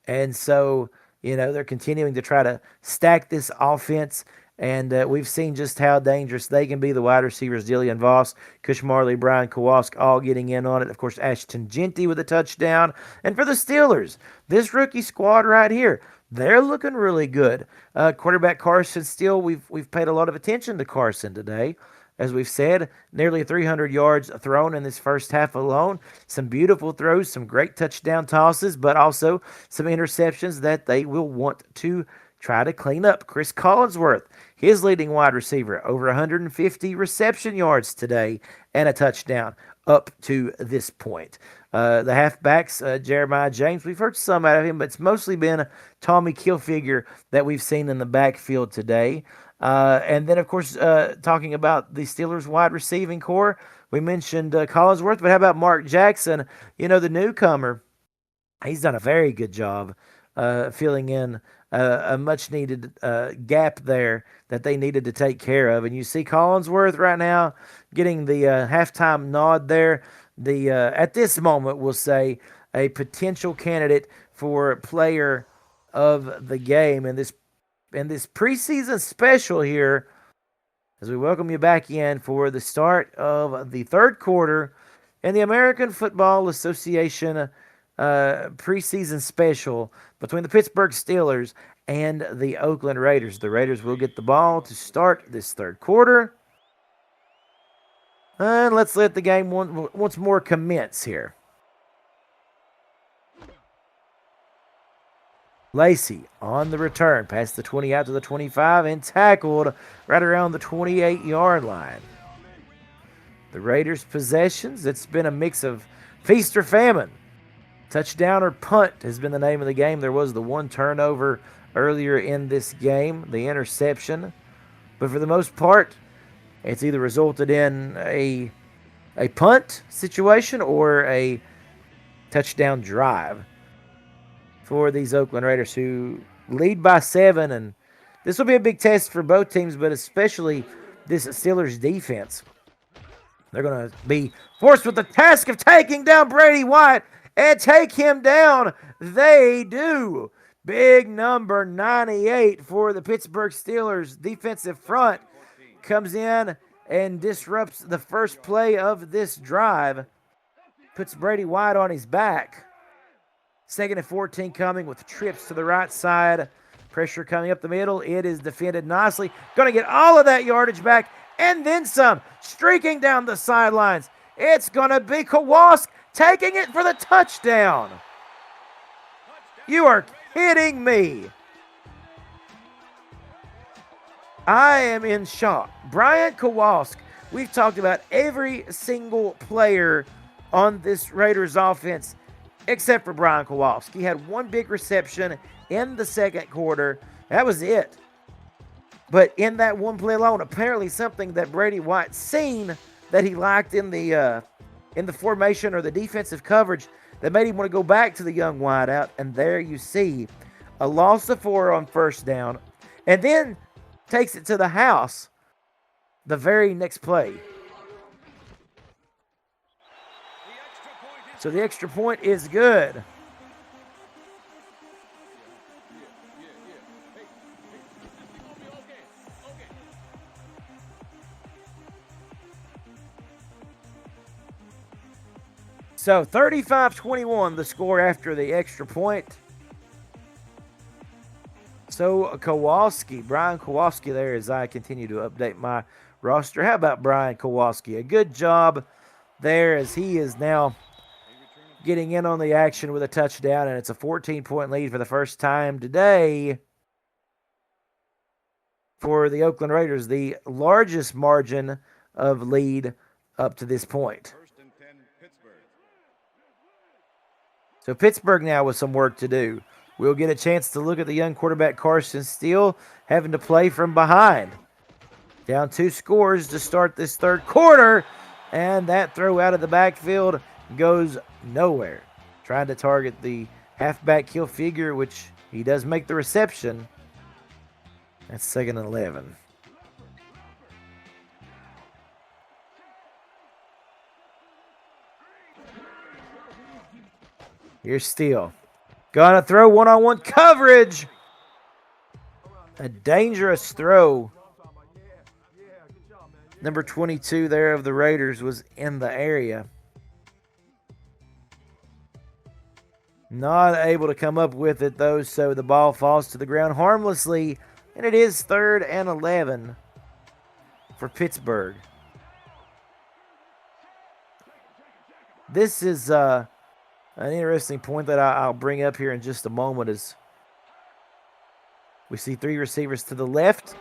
And so, they're continuing to try to stack this offense, and we've seen just how dangerous they can be. The wide receivers, Dillian Voss, Kush Marley, Brian Kowalski, all getting in on it. Of course, Ashton Genty with a touchdown. And for the Steelers, this rookie squad right here, they're looking really good. Quarterback Carson Steele, we've paid a lot of attention to Carson today. As we've said, nearly 300 yards thrown in this first half alone. Some beautiful throws, some great touchdown tosses, but also some interceptions that they will want to try to clean up. Chris Collinsworth, his leading wide receiver, over 150 reception yards today and a touchdown up to this point. The halfbacks, Jeremiah James, we've heard some out of him, but it's mostly been Tommy Hilfiger that we've seen in the backfield today. And then, of course, talking about the Steelers wide receiving core, we mentioned Collinsworth, but how about Mark Jackson? The newcomer. He's done a very good job filling in a much needed gap there that they needed to take care of. And you see Collinsworth right now getting the halftime nod there. At this moment, we'll say a potential candidate for player of the game in this preseason special here, as we welcome you back in for the start of the third quarter in the American Football Association preseason special between the Pittsburgh Steelers and the Oakland Raiders. The Raiders will get the ball to start this third quarter. And let's let the game once more commence here. Lacey on the return, past the 20 out to the 25 and tackled right around the 28-yard line. The Raiders' possessions, it's been a mix of feast or famine. Touchdown or punt has been the name of the game. There was the one turnover earlier in this game, the interception. But for the most part, it's either resulted in a punt situation or a touchdown drive for these Oakland Raiders, who lead by 7. And this will be a big test for both teams, but especially this Steelers defense. They're going to be forced with the task of taking down Brady White, and take him down. They do. Big number 98 for the Pittsburgh Steelers defensive front comes in and disrupts the first play of this drive. Puts Brady White on his back. 2nd and 14 coming with trips to the right side. Pressure coming up the middle. It is defended nicely. Going to get all of that yardage back and then some. Streaking down the sidelines. It's going to be Kowalski taking it for the touchdown. You are kidding me. I am in shock. Brian Kowalski. We've talked about every single player on this Raiders offense except for Brian Kowalski. He had one big reception in the second quarter. That was it. But in that one play alone, apparently something that Brady White seen that he liked in the formation or the defensive coverage that made him want to go back to the young wideout. And there you see a loss of 4 on first down, and then takes it to the house the very next play. So the extra point is good. So 35-21 the score after the extra point. So Brian Kowalski there, as I continue to update my roster. How about Brian Kowalski? A good job there, as he is now getting in on the action with a touchdown, and it's a 14-point lead for the first time today for the Oakland Raiders, the largest margin of lead up to this point. So Pittsburgh now with some work to do. We'll get a chance to look at the young quarterback Carson Steele having to play from behind. Down 2 scores to start this third quarter, and that throw out of the backfield goes nowhere. Trying to target the halfback Hilfiger, which he does make the reception. That's 2nd and 11. Here's Steele. Gonna throw one-on-one coverage. A dangerous throw. Number 22 there of the Raiders was in the area. Not able to come up with it, though, so the ball falls to the ground harmlessly, and it is 3rd and 11 for Pittsburgh. This is an interesting point that I'll bring up here in just a moment, as we see 3 receivers to the left.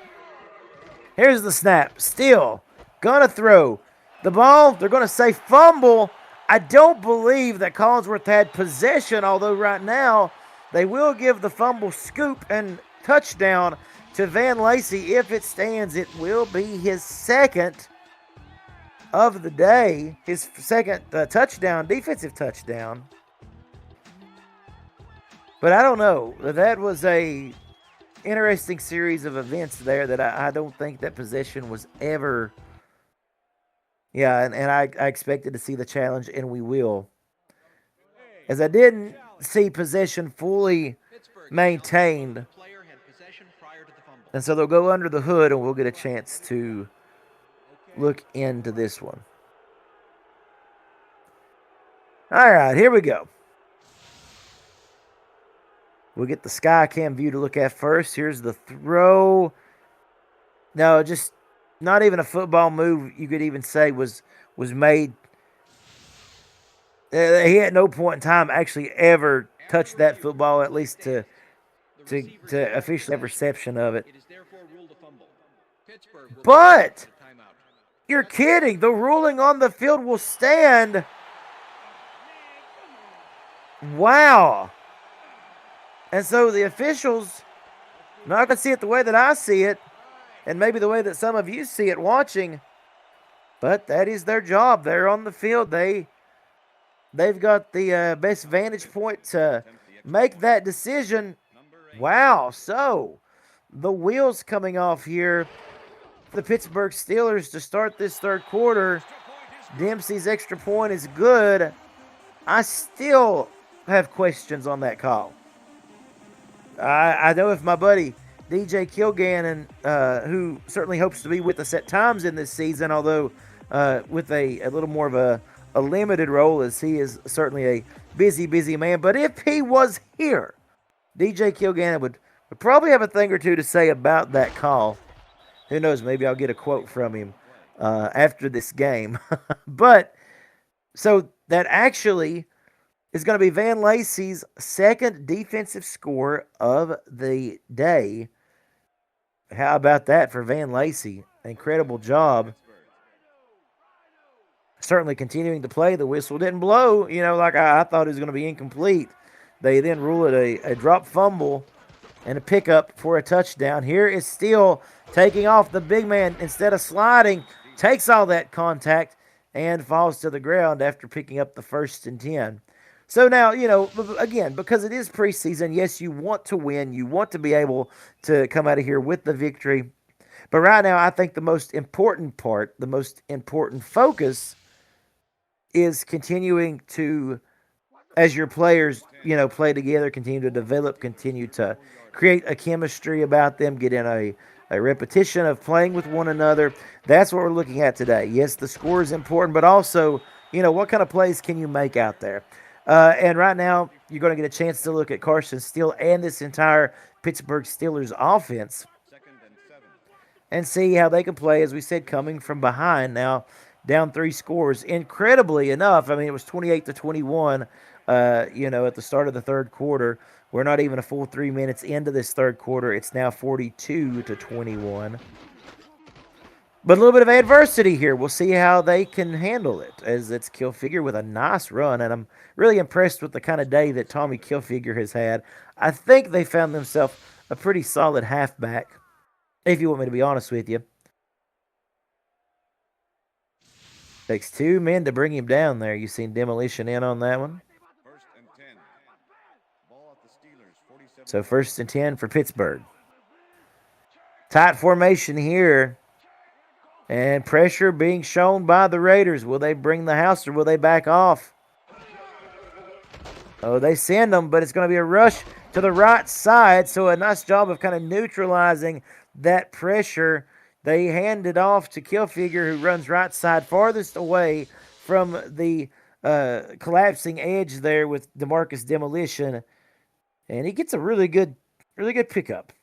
Here's the snap. Steele gonna throw the ball. They're gonna say fumble I don't believe that Collinsworth had possession, although right now they will give the fumble scoop and touchdown to Van Lacey. If it stands, it will be his second of the day, his second touchdown, defensive touchdown. But I don't know. That was a interesting series of events there that I don't think that possession was ever. Yeah, and I expected to see the challenge, and we will. As I didn't see possession fully maintained. And so they'll go under the hood, and we'll get a chance to look into this one. All right, here we go. We'll get the sky cam view to look at first. Here's the throw. No, just not even a football move, you could even say, was made. He at no point in time actually ever touched that football, at least to officially have reception of it. But you're kidding. The ruling on the field will stand. Wow. And so the officials, I'm not going to see it the way that I see it, and maybe the way that some of you see it watching, but that is their job. They're on the field. They've got the best vantage point to make that decision. Wow. So the wheels coming off here for the Pittsburgh Steelers to start this third quarter. Dempsey's extra point is good. I still have questions on that call. I know if my buddy DJ Kilgannon, who certainly hopes to be with us at times in this season, although with a little more of a limited role, as he is certainly a busy man. But if he was here, DJ Kilgannon would probably have a thing or two to say about that call. Who knows, maybe I'll get a quote from him after this game. But so that actually is going to be Van Lacey's second defensive score of the day. How about that for Van Lacey? Incredible job. Certainly continuing to play. The whistle didn't blow, like I thought it was going to be incomplete. They then rule it a drop fumble and a pickup for a touchdown. Here is Steele taking off. The big man, instead of sliding, takes all that contact and falls to the ground after picking up the 1st and 10. So now, again, because it is preseason, yes, you want to win. You want to be able to come out of here with the victory. But right now, I think the most important part, the most important focus is continuing to, as your players, play together, continue to develop, continue to create a chemistry about them, get in a repetition of playing with one another. That's what we're looking at today. Yes, the score is important, but also, what kind of plays can you make out there? And right now, you're going to get a chance to look at Carson Steele and this entire Pittsburgh Steelers offense and see how they can play, as we said, coming from behind now, down 3 scores. Incredibly enough, it was 28-21, at the start of the third quarter. We're not even a full 3 minutes into this third quarter. It's now 42-21. But a little bit of adversity here. We'll see how they can handle it, as it's Kilfigure with a nice run. And I'm really impressed with the kind of day that Tommy Kilfigure has had. I think they found themselves a pretty solid halfback, if you want me to be honest with you. Takes 2 men to bring him down there. You seen Demolition in on that one. So 1st and 10 for Pittsburgh. Tight formation here. And pressure being shown by the Raiders. Will they bring the house or will they back off? Oh, they send them, but it's going to be a rush to the right side. So a nice job of kind of neutralizing that pressure. They hand it off to Kilfigure, who runs right side, farthest away from the collapsing edge there with DeMarcus Demolition. And he gets a really good pickup.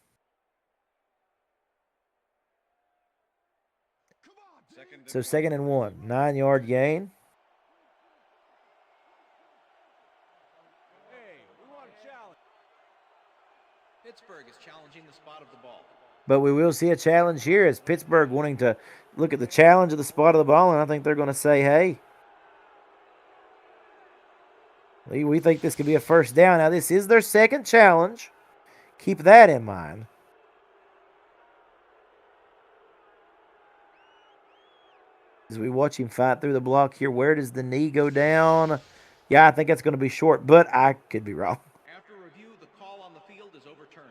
So 2nd and 1, 9-yard gain. Pittsburgh is challenging the spot of the ball. But we will see a challenge here, as Pittsburgh wanting to look at the challenge of the spot of the ball, and I think they're going to say, hey. We think this could be a first down. Now, this is their second challenge. Keep that in mind. As we watch him fight through the block here, where does the knee go down? Yeah, I think that's going to be short, but I could be wrong. After review, the call on the field is overturned.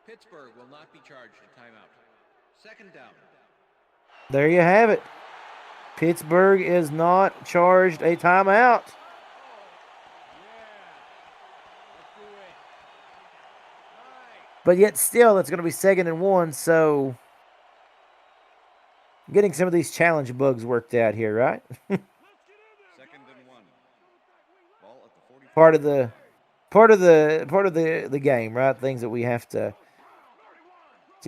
Pittsburgh will not be charged a timeout. Second down. There you have it. Pittsburgh is not charged a timeout. But yet still, it's going to be 2nd and 1, so getting some of these challenge bugs worked out here, right? 2nd and 1. Ball at the part of the game, right? Things that we have to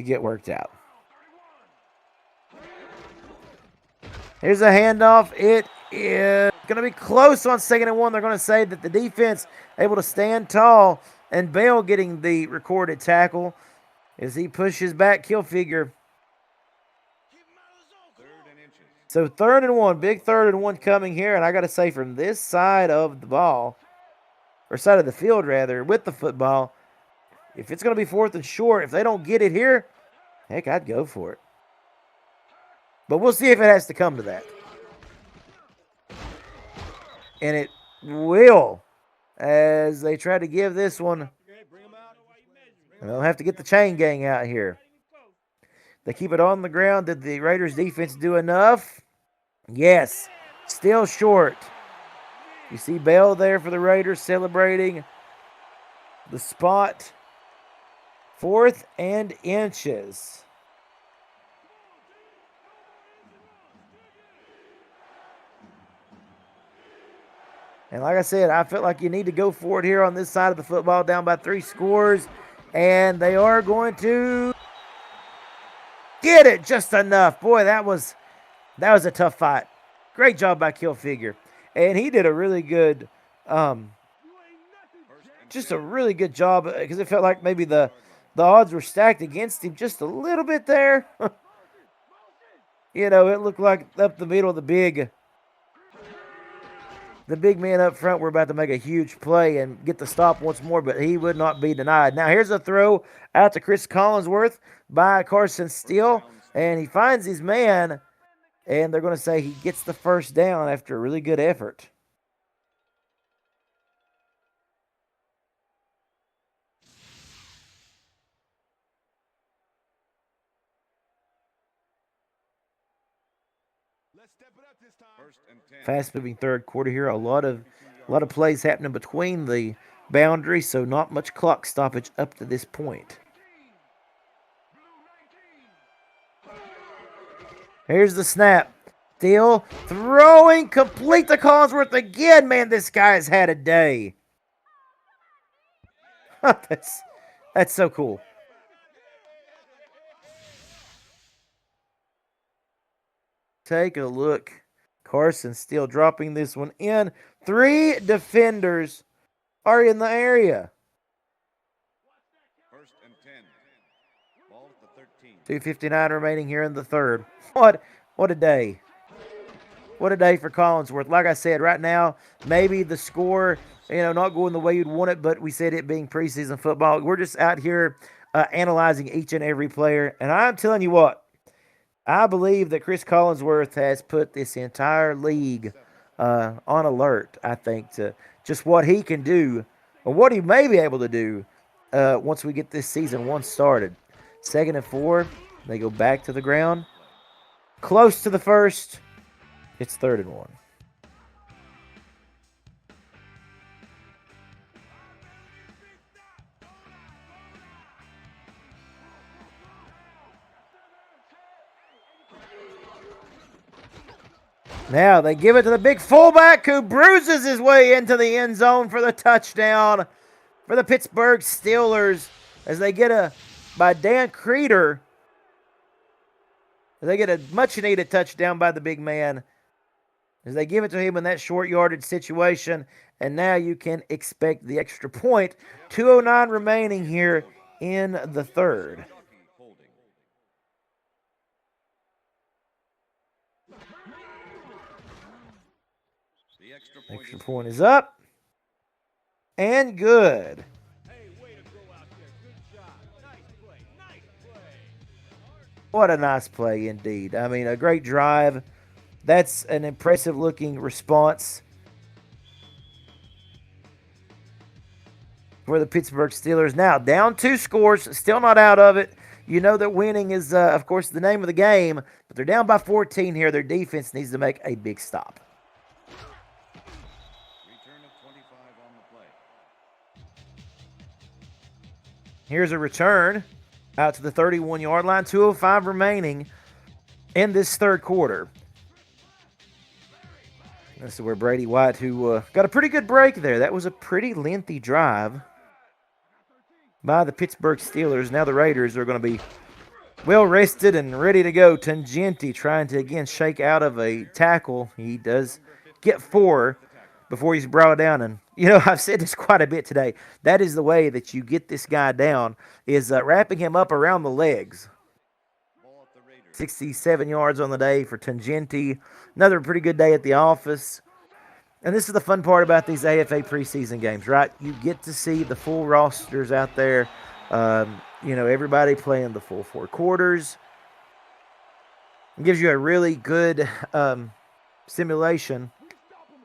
get worked out. Here's a handoff. It is going to be close on 2nd and 1. They're going to say that the defense able to stand tall, and Bell getting the recorded tackle as he pushes back Kilfigure. So 3rd and 1, big 3rd and 1 coming here, and I got to say from this side of the ball, or side of the field rather, with the football, if it's going to be 4th and short, if they don't get it here, heck, I'd go for it. But we'll see if it has to come to that. And it will, as they try to give this one. And they'll have to get the chain gang out here. They keep it on the ground. Did the Raiders defense do enough? Yes. Still short. You see Bell there for the Raiders celebrating the spot. 4th and inches. And like I said, I felt like you need to go for it here on this side of the football, down by 3 scores. And they are going to get it just enough. Boy, that was a tough fight. Great job by Kilfigure. And he did a really good, just a really good job, because it felt like maybe the odds were stacked against him just a little bit there. You know, it looked like up the middle of the big men up front were about to make a huge play and get the stop once more, but he would not be denied. Now here's a throw out to Chris Collinsworth by Carson Steele, and he finds his man, and they're going to say he gets the first down after a really good effort. Fast-moving third quarter here. A lot of plays happening between the boundaries, so not much clock stoppage up to this point. Here's the snap. Steele throwing complete to Collinsworth again. Man, this guy's had a day. That's so cool. Take a look. Carson Steele dropping this one in. 3 defenders are in the area. 1st and 10. Ball at the 13. 2:59 remaining here in the third. What a day. What a day for Collinsworth. Like I said, right now, maybe the score, not going the way you'd want it, but we said it being preseason football. We're just out here analyzing each and every player. And I'm telling you what, I believe that Chris Collinsworth has put this entire league on alert, I think, to just what he can do, or what he may be able to do once we get this season started. 2nd and 4. They go back to the ground. Close to the first. It's 3rd and 1. Now they give it to the big fullback who bruises his way into the end zone for the touchdown for the Pittsburgh Steelers as they get by Dan Creeder. They get a much-needed touchdown by the big man as they give it to him in that short yardage situation. And now you can expect the extra point. 2:09 remaining here in the third. Extra point is up. And good. What a nice play indeed. I mean, a great drive. That's an impressive looking response for the Pittsburgh Steelers. Now, down 2 scores, still not out of it. You know that winning is, of course, the name of the game, but they're down by 14 here. Their defense needs to make a big stop. Return of 25 on the play. Here's a return out to the 31-yard line. 2:05 remaining in this third quarter. This is where Brady White, who got a pretty good break there. That was a pretty lengthy drive by the Pittsburgh Steelers. Now the Raiders are going to be well rested and ready to go. Tangenti trying to, again, shake out of a tackle. He does get 4 before he's brought down. And, you know, I've said this quite a bit today. That is the way that you get this guy down, is wrapping him up around the legs. 67 yards on the day for Tangenti. Another pretty good day at the office. And this is the fun part about these AFA preseason games, right? You get to see the full rosters out there. You know, everybody playing the full 4 quarters. It gives you a really good simulation,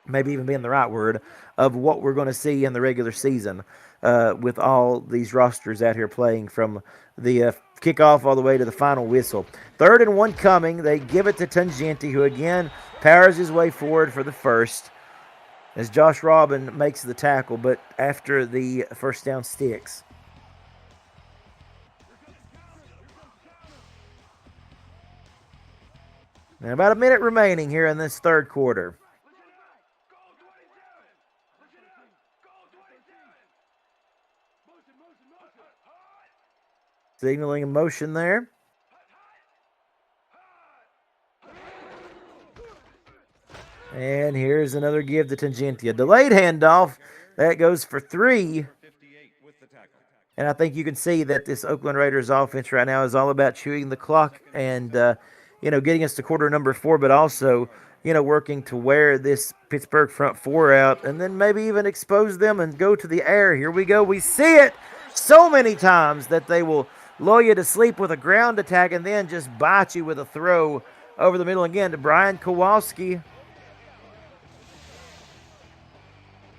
maybe even being the right word, of what we're going to see in the regular season with all these rosters out here playing from the kickoff all the way to the final whistle. 3rd and 1 coming. They give it to Tangenti, who again powers his way forward for the first as Josh Robin makes the tackle, but after the first down sticks. Now about a minute remaining here in this third quarter. Signaling a motion there. And here's another give to Tangenti. A delayed handoff. That goes for 3. And I think you can see that this Oakland Raiders offense right now is all about chewing the clock and, getting us to quarter number 4, but also, working to wear this Pittsburgh front 4 out and then maybe even expose them and go to the air. Here we go. We see it so many times that they will lull you to sleep with a ground attack and then just bite you with a throw over the middle again to Brian Kowalski.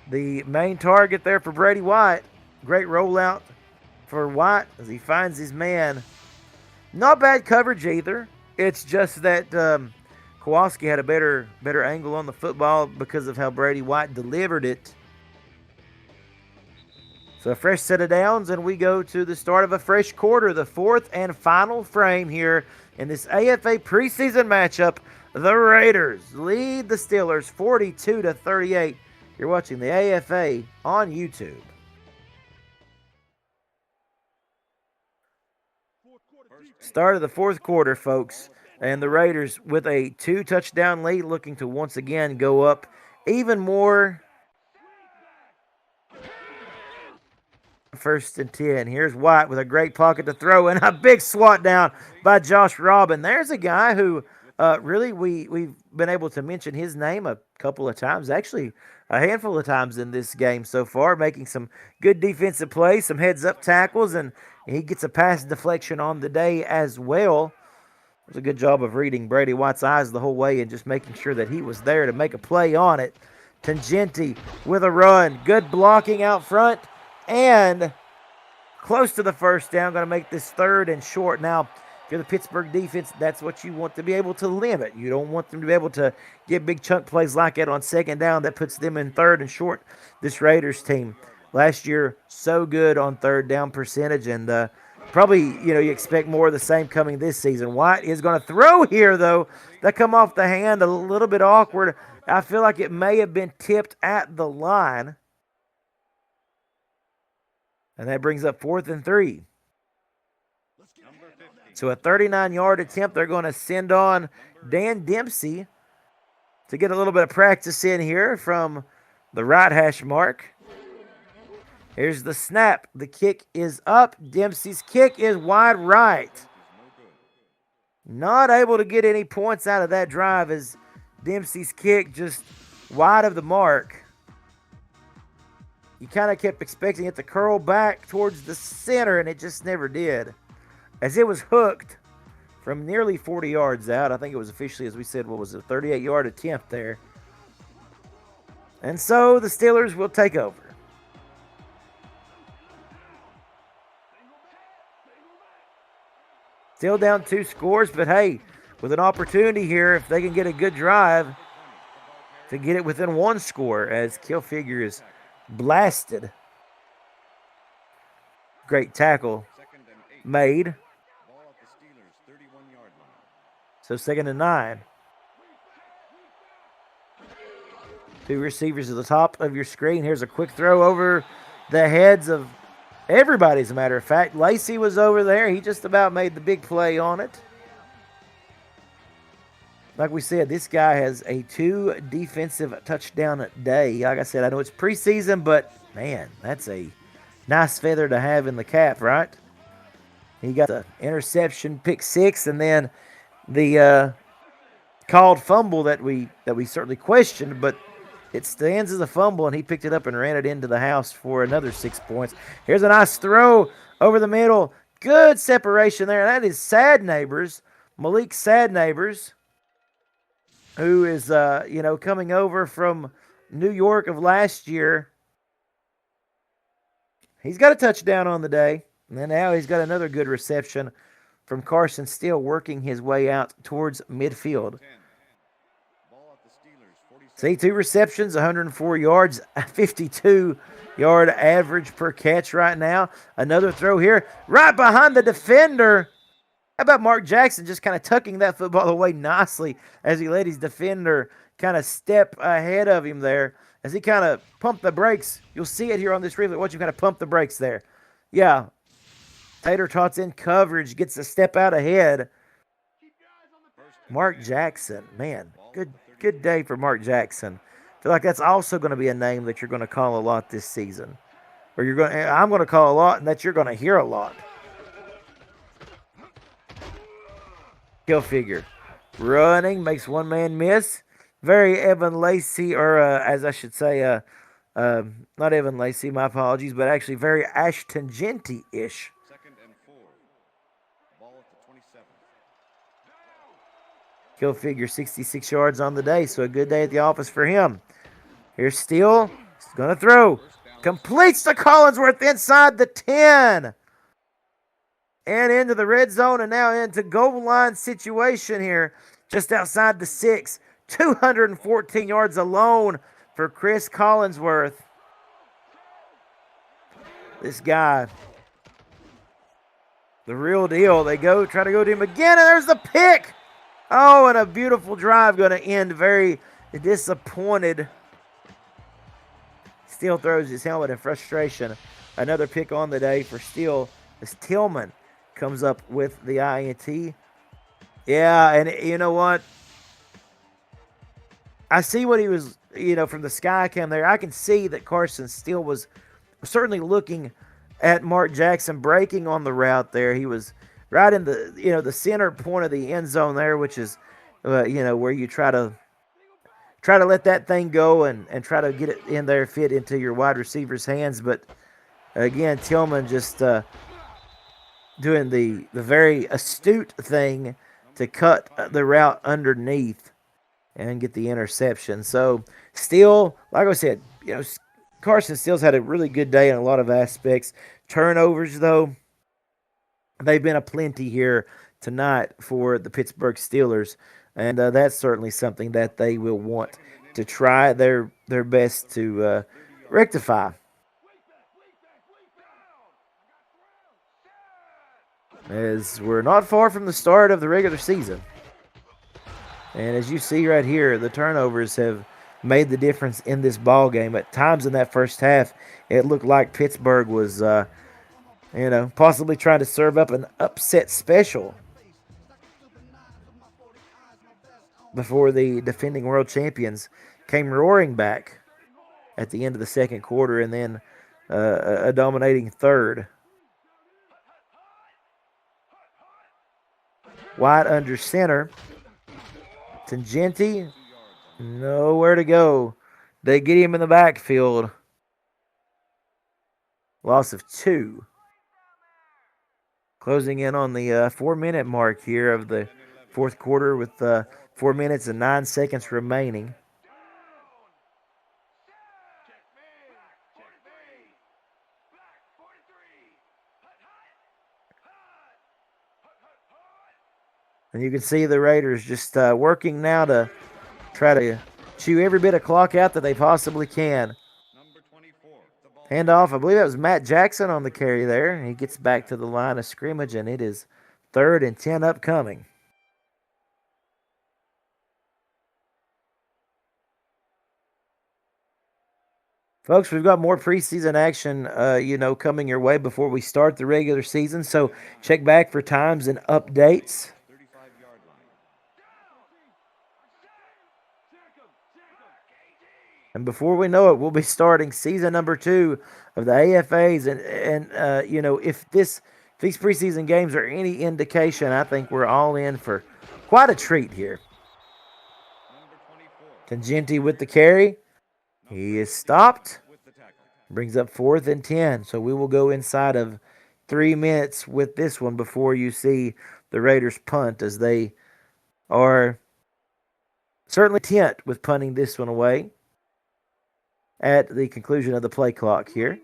The main target there for Brady White. Great rollout for White as he finds his man. Not bad coverage either. It's just that Kowalski had a better angle on the football because of how Brady White delivered it. So a fresh set of downs, and we go to the start of a fresh quarter, the 4th and final frame here in this AFA preseason matchup. The Raiders lead the Steelers 42-38. You're watching the AFA on YouTube. Start of the 4th quarter, folks. And the Raiders with a 2-touchdown lead, looking to once again go up even more. 1st and 10. Here's White with a great pocket to throw and a big swat down by Josh Robin. There's a guy who really we've been able to mention his name a couple of times, actually a handful of times in this game so far, making some good defensive plays, some heads-up tackles, and he gets a pass deflection on the day as well. It was a good job of reading Brady White's eyes the whole way and just making sure that he was there to make a play on it. Tangenti with a run. Good blocking out front and close to the first down. Going to make this 3rd and short. Now, if you're the Pittsburgh defense, that's what you want to be able to limit. You don't want them to be able to get big chunk plays like that on 2nd down. That puts them in 3rd and short. This Raiders team last year so good on 3rd down percentage, and probably, you expect more of the same coming this season. White is going to throw here, though. That come off the hand, a little bit awkward. I feel like it may have been tipped at the line. And that brings up 4th and 3. So a 39-yard attempt. They're going to send on Dan Dempsey to get a little bit of practice in here from the right hash mark. Here's the snap. The kick is up. Dempsey's kick is wide right. Not able to get any points out of that drive as Dempsey's kick just wide of the mark. you kind of kept expecting it to curl back towards the center, and it just never did. As it was hooked from nearly 40 yards out. I think it was officially, as we said, what was it, a 38-yard attempt there. And so the Steelers will take over. Still down 2 scores, but hey, with an opportunity here, if they can get a good drive to get it within 1 score, as Kilfigure is blasted. Great tackle made. So 2nd and 9. 2 receivers at the top of your screen. Here's a quick throw over the heads of everybody, as a matter of fact. Lacey was over there. He just about made the big play on it. Like we said, this guy has a 2 defensive touchdown day. Like I said, I know it's preseason, but man, that's a nice feather to have in the cap, right? He got the interception, pick 6, and then the called fumble that we certainly questioned, but it stands as a fumble, and he picked it up and ran it into the house for another 6 points. Here's a nice throw over the middle. Good separation there. That is Sad Neighbors, Malik Sad Neighbors, who is coming over from New York of last year. He's got a touchdown on the day, and then now he's got another good reception from Carson Steele, working his way out towards midfield. See, 2 receptions, 104 yards, 52-yard average per catch right now. Another throw here, right behind the defender. How about Mark Jackson just kind of tucking that football away nicely as he let his defender kind of step ahead of him there as he kind of pumped the brakes. You'll see it here on this replay. Watch him kind of pump the brakes there. Yeah. Tater Tots in coverage, gets a step out ahead. Mark Jackson, man, good day for Mark Jackson. I feel like that's also going to be a name that you're going to call a lot this season. Or I'm going to call a lot, and that you're going to hear a lot. Kilfigure running, makes one man miss. Very Evan Lacey, or as I should say, not Evan Lacey, my apologies, but actually very Ashton Genty-ish. 2nd and 4. Ball at the 27. Kilfigure 66 yards on the day, so a good day at the office for him. Here's Steele. He's going to throw. Completes to Collinsworth inside the 10. And into the red zone, and now into goal line situation here, just outside the 6. 214 yards alone for Chris Collinsworth. This guy, the real deal. They try to go to him again, and there's the pick. Oh, and a beautiful drive going to end very disappointed. Steele throws his helmet in frustration. Another pick on the day for Steele as Tillman comes up with the INT. Yeah, and you know what? I see what he was, from the sky cam there. I can see that Carson Steele was certainly looking at Mark Jackson breaking on the route there. He was right in the, the center point of the end zone there, which is, where you try to let that thing go and try to get it in there, fit into your wide receiver's hands. But again, Tillman just doing the very astute thing to cut the route underneath and get the interception. So Steele, like I said, Carson Steele's had a really good day in a lot of aspects. Turnovers, though, they've been aplenty here tonight for the Pittsburgh Steelers, and that's certainly something that they will want to try their best to rectify. As we're not far from the start of the regular season. And as you see right here, the turnovers have made the difference in this ball game. At times in that first half, it looked like Pittsburgh was, possibly trying to serve up an upset special before the defending world champions came roaring back at the end of the second quarter and then a dominating third. White under center. Tangenti, nowhere to go. They get him in the backfield. Loss of 2. Closing in on the 4-minute mark here of the fourth quarter with 4 minutes and 9 seconds remaining. And you can see the Raiders just working now to try to chew every bit of clock out that they possibly can. Handoff, I believe that was Matt Jackson on the carry there. He gets back to the line of scrimmage, and it is 3rd and 10 upcoming. Folks, we've got more preseason action, coming your way before we start the regular season. So check back for times and updates. And before we know it, we'll be starting season number 2 of the AFAs. And if these preseason games are any indication, I think we're all in for quite a treat here. Tangenti with the carry. He is stopped. Brings up 4th and 10. So we will go inside of 3 minutes with this one before you see the Raiders punt, as they are certainly content with punting this one away at the conclusion of the play clock here.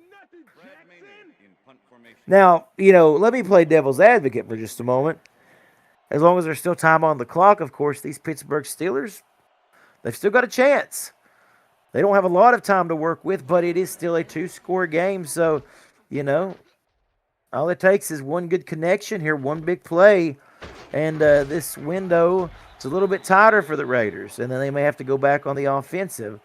Now, let me play devil's advocate for just a moment. As long as there's still time on the clock, of course, these Pittsburgh Steelers, they've still got a chance. They don't have a lot of time to work with, but it is still a 2-score game. So, all it takes is one good connection here, one big play, and this window is a little bit tighter for the Raiders, and then they may have to go back on the offensive.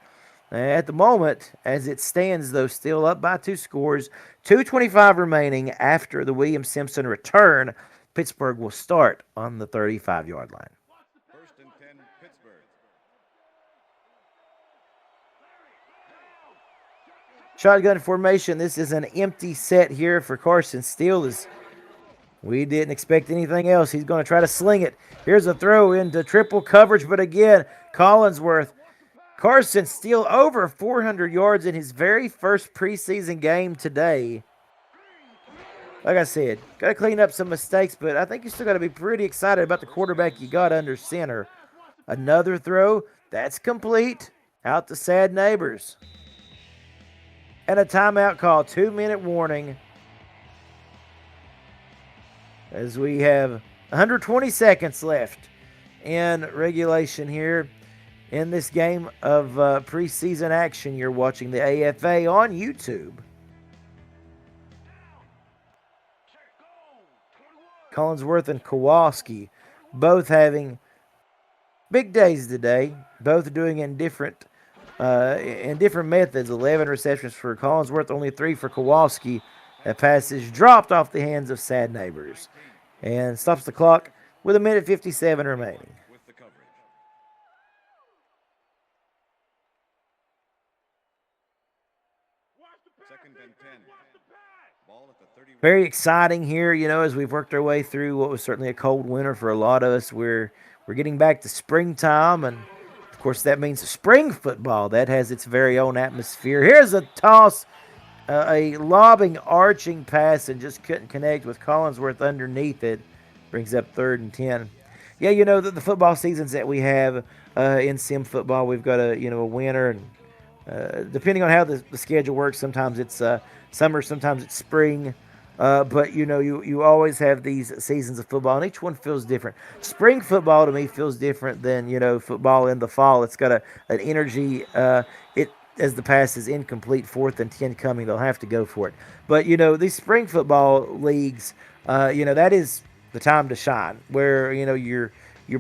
At the moment, as it stands, though, still up by 2 scores, 2:25 remaining after the Williams-Simpson return. Pittsburgh will start on the 35-yard line. 1st and 10, Pittsburgh. Shotgun formation. This is an empty set here for Carson Steele, as we didn't expect anything else. He's going to try to sling it. Here's a throw into triple coverage, but again, Collinsworth. Carson Steele over 400 yards in his very first preseason game today. Like I said, got to clean up some mistakes, but I think you still got to be pretty excited about the quarterback you got under center. Another throw. That's complete. Out to Sad Neighbors. And a timeout call. 2-minute warning. As we have 120 seconds left in regulation here in this game of preseason action. You're watching the AFA on YouTube. Collinsworth and Kowalski both having big days today, both doing in different methods. 11 receptions for Collinsworth, only 3 for Kowalski. That pass is dropped off the hands of Sad Neighbors and stops the clock with 1:57 remaining. Very exciting here, as we've worked our way through what was certainly a cold winter for a lot of us. We're getting back to springtime, and of course that means spring football. That has its very own atmosphere. Here's a toss, a lobbing, arching pass, and just couldn't connect with Collinsworth underneath it. Brings up 3rd and 10. Yeah, the football seasons that we have in sim football, we've got a winter, and depending on how the schedule works, sometimes it's summer, sometimes it's spring. But you always have these seasons of football, and each one feels different. Spring football to me feels different than football in the fall. It's got an energy. As the pass is incomplete, 4th and 10 coming, they'll have to go for it. But these spring football leagues, that is the time to shine. Where your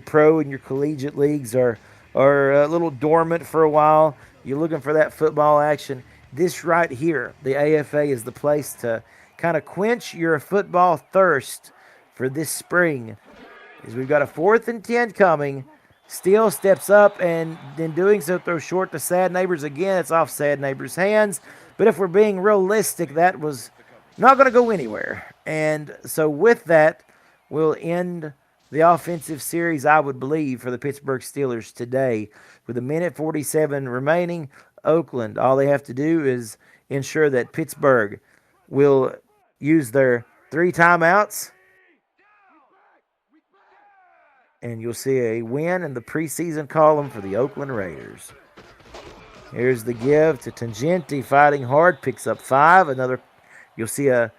pro and your collegiate leagues are a little dormant for a while. You're looking for that football action. This right here, the AFA, is the place to kind of quench your football thirst for this spring. As we've got a 4th and 10 coming. Steele steps up, and in doing so throws short to Sad Neighbors again. It's off Sad Neighbors' hands. But if we're being realistic, that was not going to go anywhere. And so with that, we'll end the offensive series, I would believe, for the Pittsburgh Steelers today. With 1:47 remaining, Oakland, all they have to do is ensure that Pittsburgh will use their 3 timeouts. And you'll see a win in the preseason column for the Oakland Raiders. Here's the give to Tangenti, fighting hard, picks up 5. You'll see the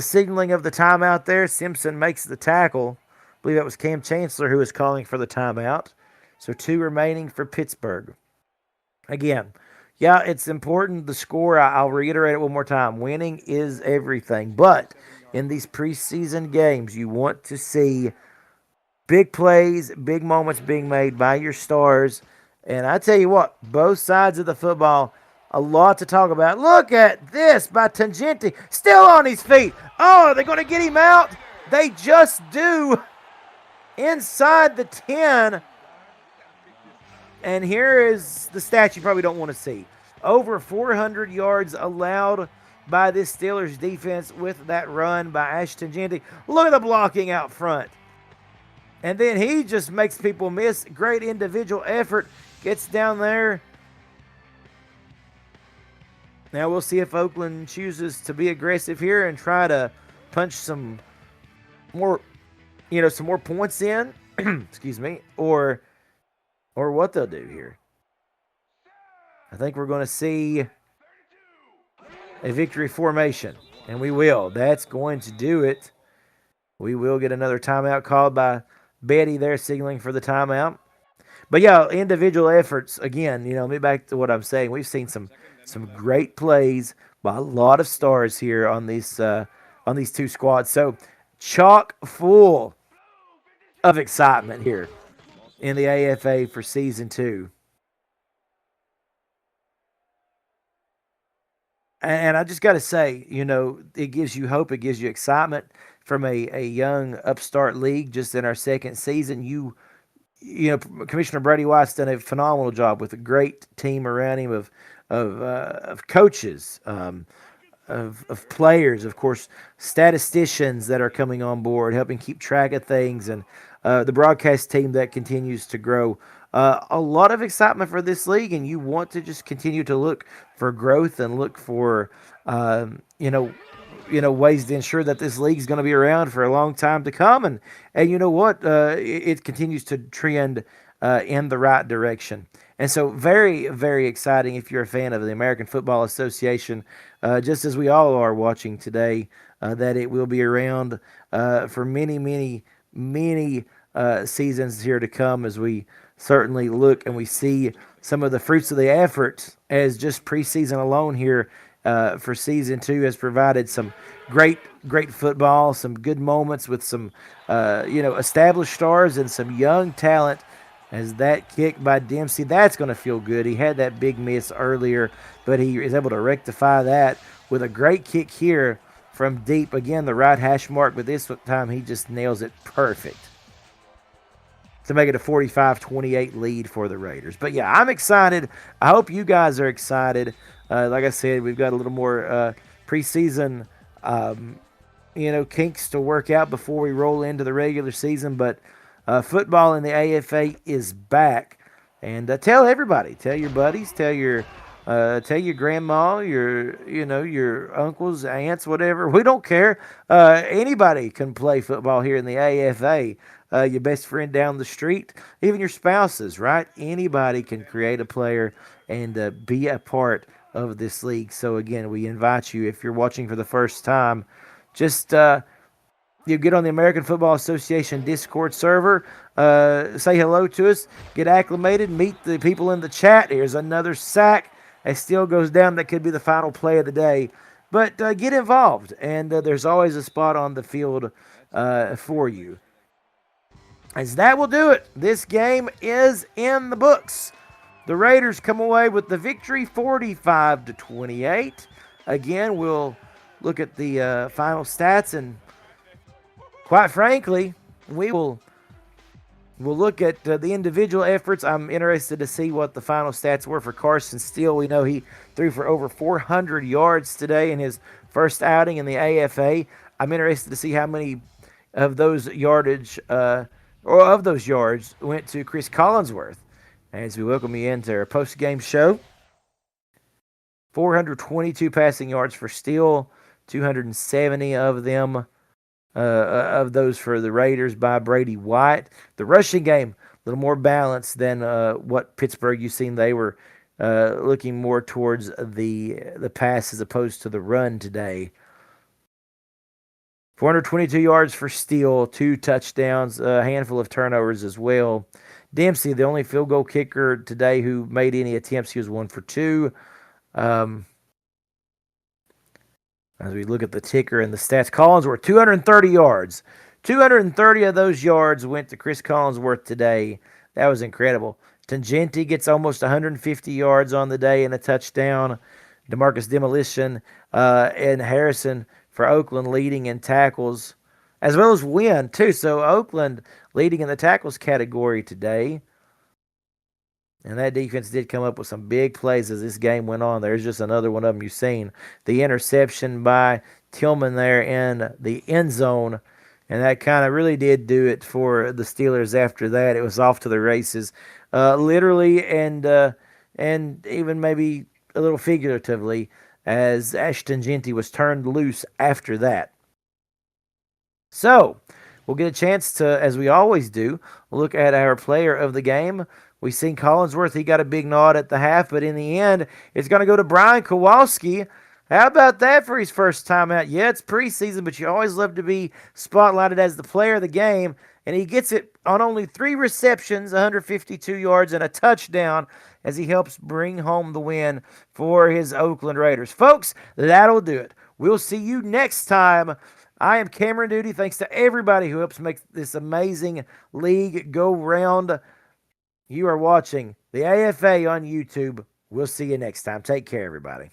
signaling of the timeout there. Simpson makes the tackle. I believe that was Cam Chancellor who was calling for the timeout. So 2 remaining for Pittsburgh. Again, yeah, it's important, the score. I'll reiterate it one more time. Winning is everything. But in these preseason games, you want to see big plays, big moments being made by your stars. And I tell you what, both sides of the football, a lot to talk about. Look at this by Tangenti, still on his feet. Oh, are they going to get him out? They just do. Inside the 10. And here is the stat you probably don't want to see. Over 400 yards allowed by this Steelers defense with that run by Ash Tangenti. Look at the blocking out front. And then he just makes people miss. Great individual effort. Gets down there. Now we'll see if Oakland chooses to be aggressive here and try to punch some more points in. Excuse me. Or what they'll do here. I think we're going to see a victory formation. And we will. That's going to do it. We will get another timeout called by Betty there, signaling for the timeout. But yeah, individual efforts, again, me back to what I'm saying. We've seen some great plays by a lot of stars here on these 2 squads. So chock full of excitement here in the AFA for season 2. And I just got to say, it gives you hope. It gives you excitement from a young upstart league just in our second season. Commissioner Brady White's done a phenomenal job with a great team around him of coaches, of players, of course, statisticians that are coming on board, helping keep track of things, and the broadcast team that continues to grow. A lot of excitement for this league, and you want to just continue to look for growth and look for, ways to ensure that this league is going to be around for a long time to come. And you know what? It continues to trend in the right direction. And so very, very exciting if you're a fan of the American Football Association, just as we all are watching today, that it will be around for many, many, many seasons here to come, as we certainly look and we see some of the fruits of the effort, as just preseason alone here for season 2 has provided some great football, some good moments with some established stars and some young talent. As that kick by Dempsey, that's going to feel good. He had that big miss earlier, but he is able to rectify that with a great kick here from deep. Again, the right hash mark, but this time he just nails it perfect to make it a 45-28 lead for the Raiders. But yeah, I'm excited. I hope you guys are excited. Like I said, we've got a little more preseason, kinks to work out before we roll into the regular season. But football in the AFA is back, and tell everybody, tell your buddies, tell your grandma, your uncles, aunts, whatever. We don't care. Anybody can play football here in the AFA. Your best friend down the street, even your spouses, right? Anybody can create a player and be a part of this league. So again, we invite you, if you're watching for the first time, just you get on the American Football Association Discord server, say hello to us, get acclimated, meet the people in the chat. Here's another sack. It still goes down. That could be the final play of the day. But get involved, and there's always a spot on the field for you. As that will do it. This game is in the books. The Raiders come away with the victory, 45-28. Again, we'll look at the final stats, and quite frankly, we'll look at the individual efforts. I'm interested to see what the final stats were for Carson Steele. We know he threw for over 400 yards today in his first outing in the AFA. I'm interested to see how many of those yards went to Chris Collinsworth. As we welcome you into our post-game show. 422 passing yards for Steele, 270 of them, of those for the Raiders by Brady White. The rushing game, a little more balanced than what Pittsburgh you've seen. They were looking more towards the pass as opposed to the run today. 422 yards for Steele, 2 touchdowns, a handful of turnovers as well. Dempsey, the only field goal kicker today who made any attempts, he was 1 for 2. As we look at the ticker and the stats, Collinsworth, 230 yards. 230 of those yards went to Chris Collinsworth today. That was incredible. Tangenti gets almost 150 yards on the day and a touchdown. DeMarcus Demolition and Harrison for Oakland leading in tackles, as well as Wynn, too. So Oakland leading in the tackles category today. And that defense did come up with some big plays as this game went on. There's just another one of them you've seen. The interception by Tillman there in the end zone. And that kind of really did do it for the Steelers after that. It was off to the races, literally and even maybe a little figuratively, as Ashton Genty was turned loose after that. So, we'll get a chance to, as we always do, look at our player of the game. We've seen Collinsworth. He got a big nod at the half, but in the end, it's going to go to Brian Kowalski. How about that for his first time out? Yeah, it's preseason, but you always love to be spotlighted as the player of the game, and he gets it on only 3 receptions, 152 yards, and a touchdown as he helps bring home the win for his Oakland Raiders. Folks, that'll do it. We'll see you next time. I am Cameron Duty. Thanks to everybody who helps make this amazing league go round. You are watching the AFA on YouTube. We'll see you next time. Take care, everybody.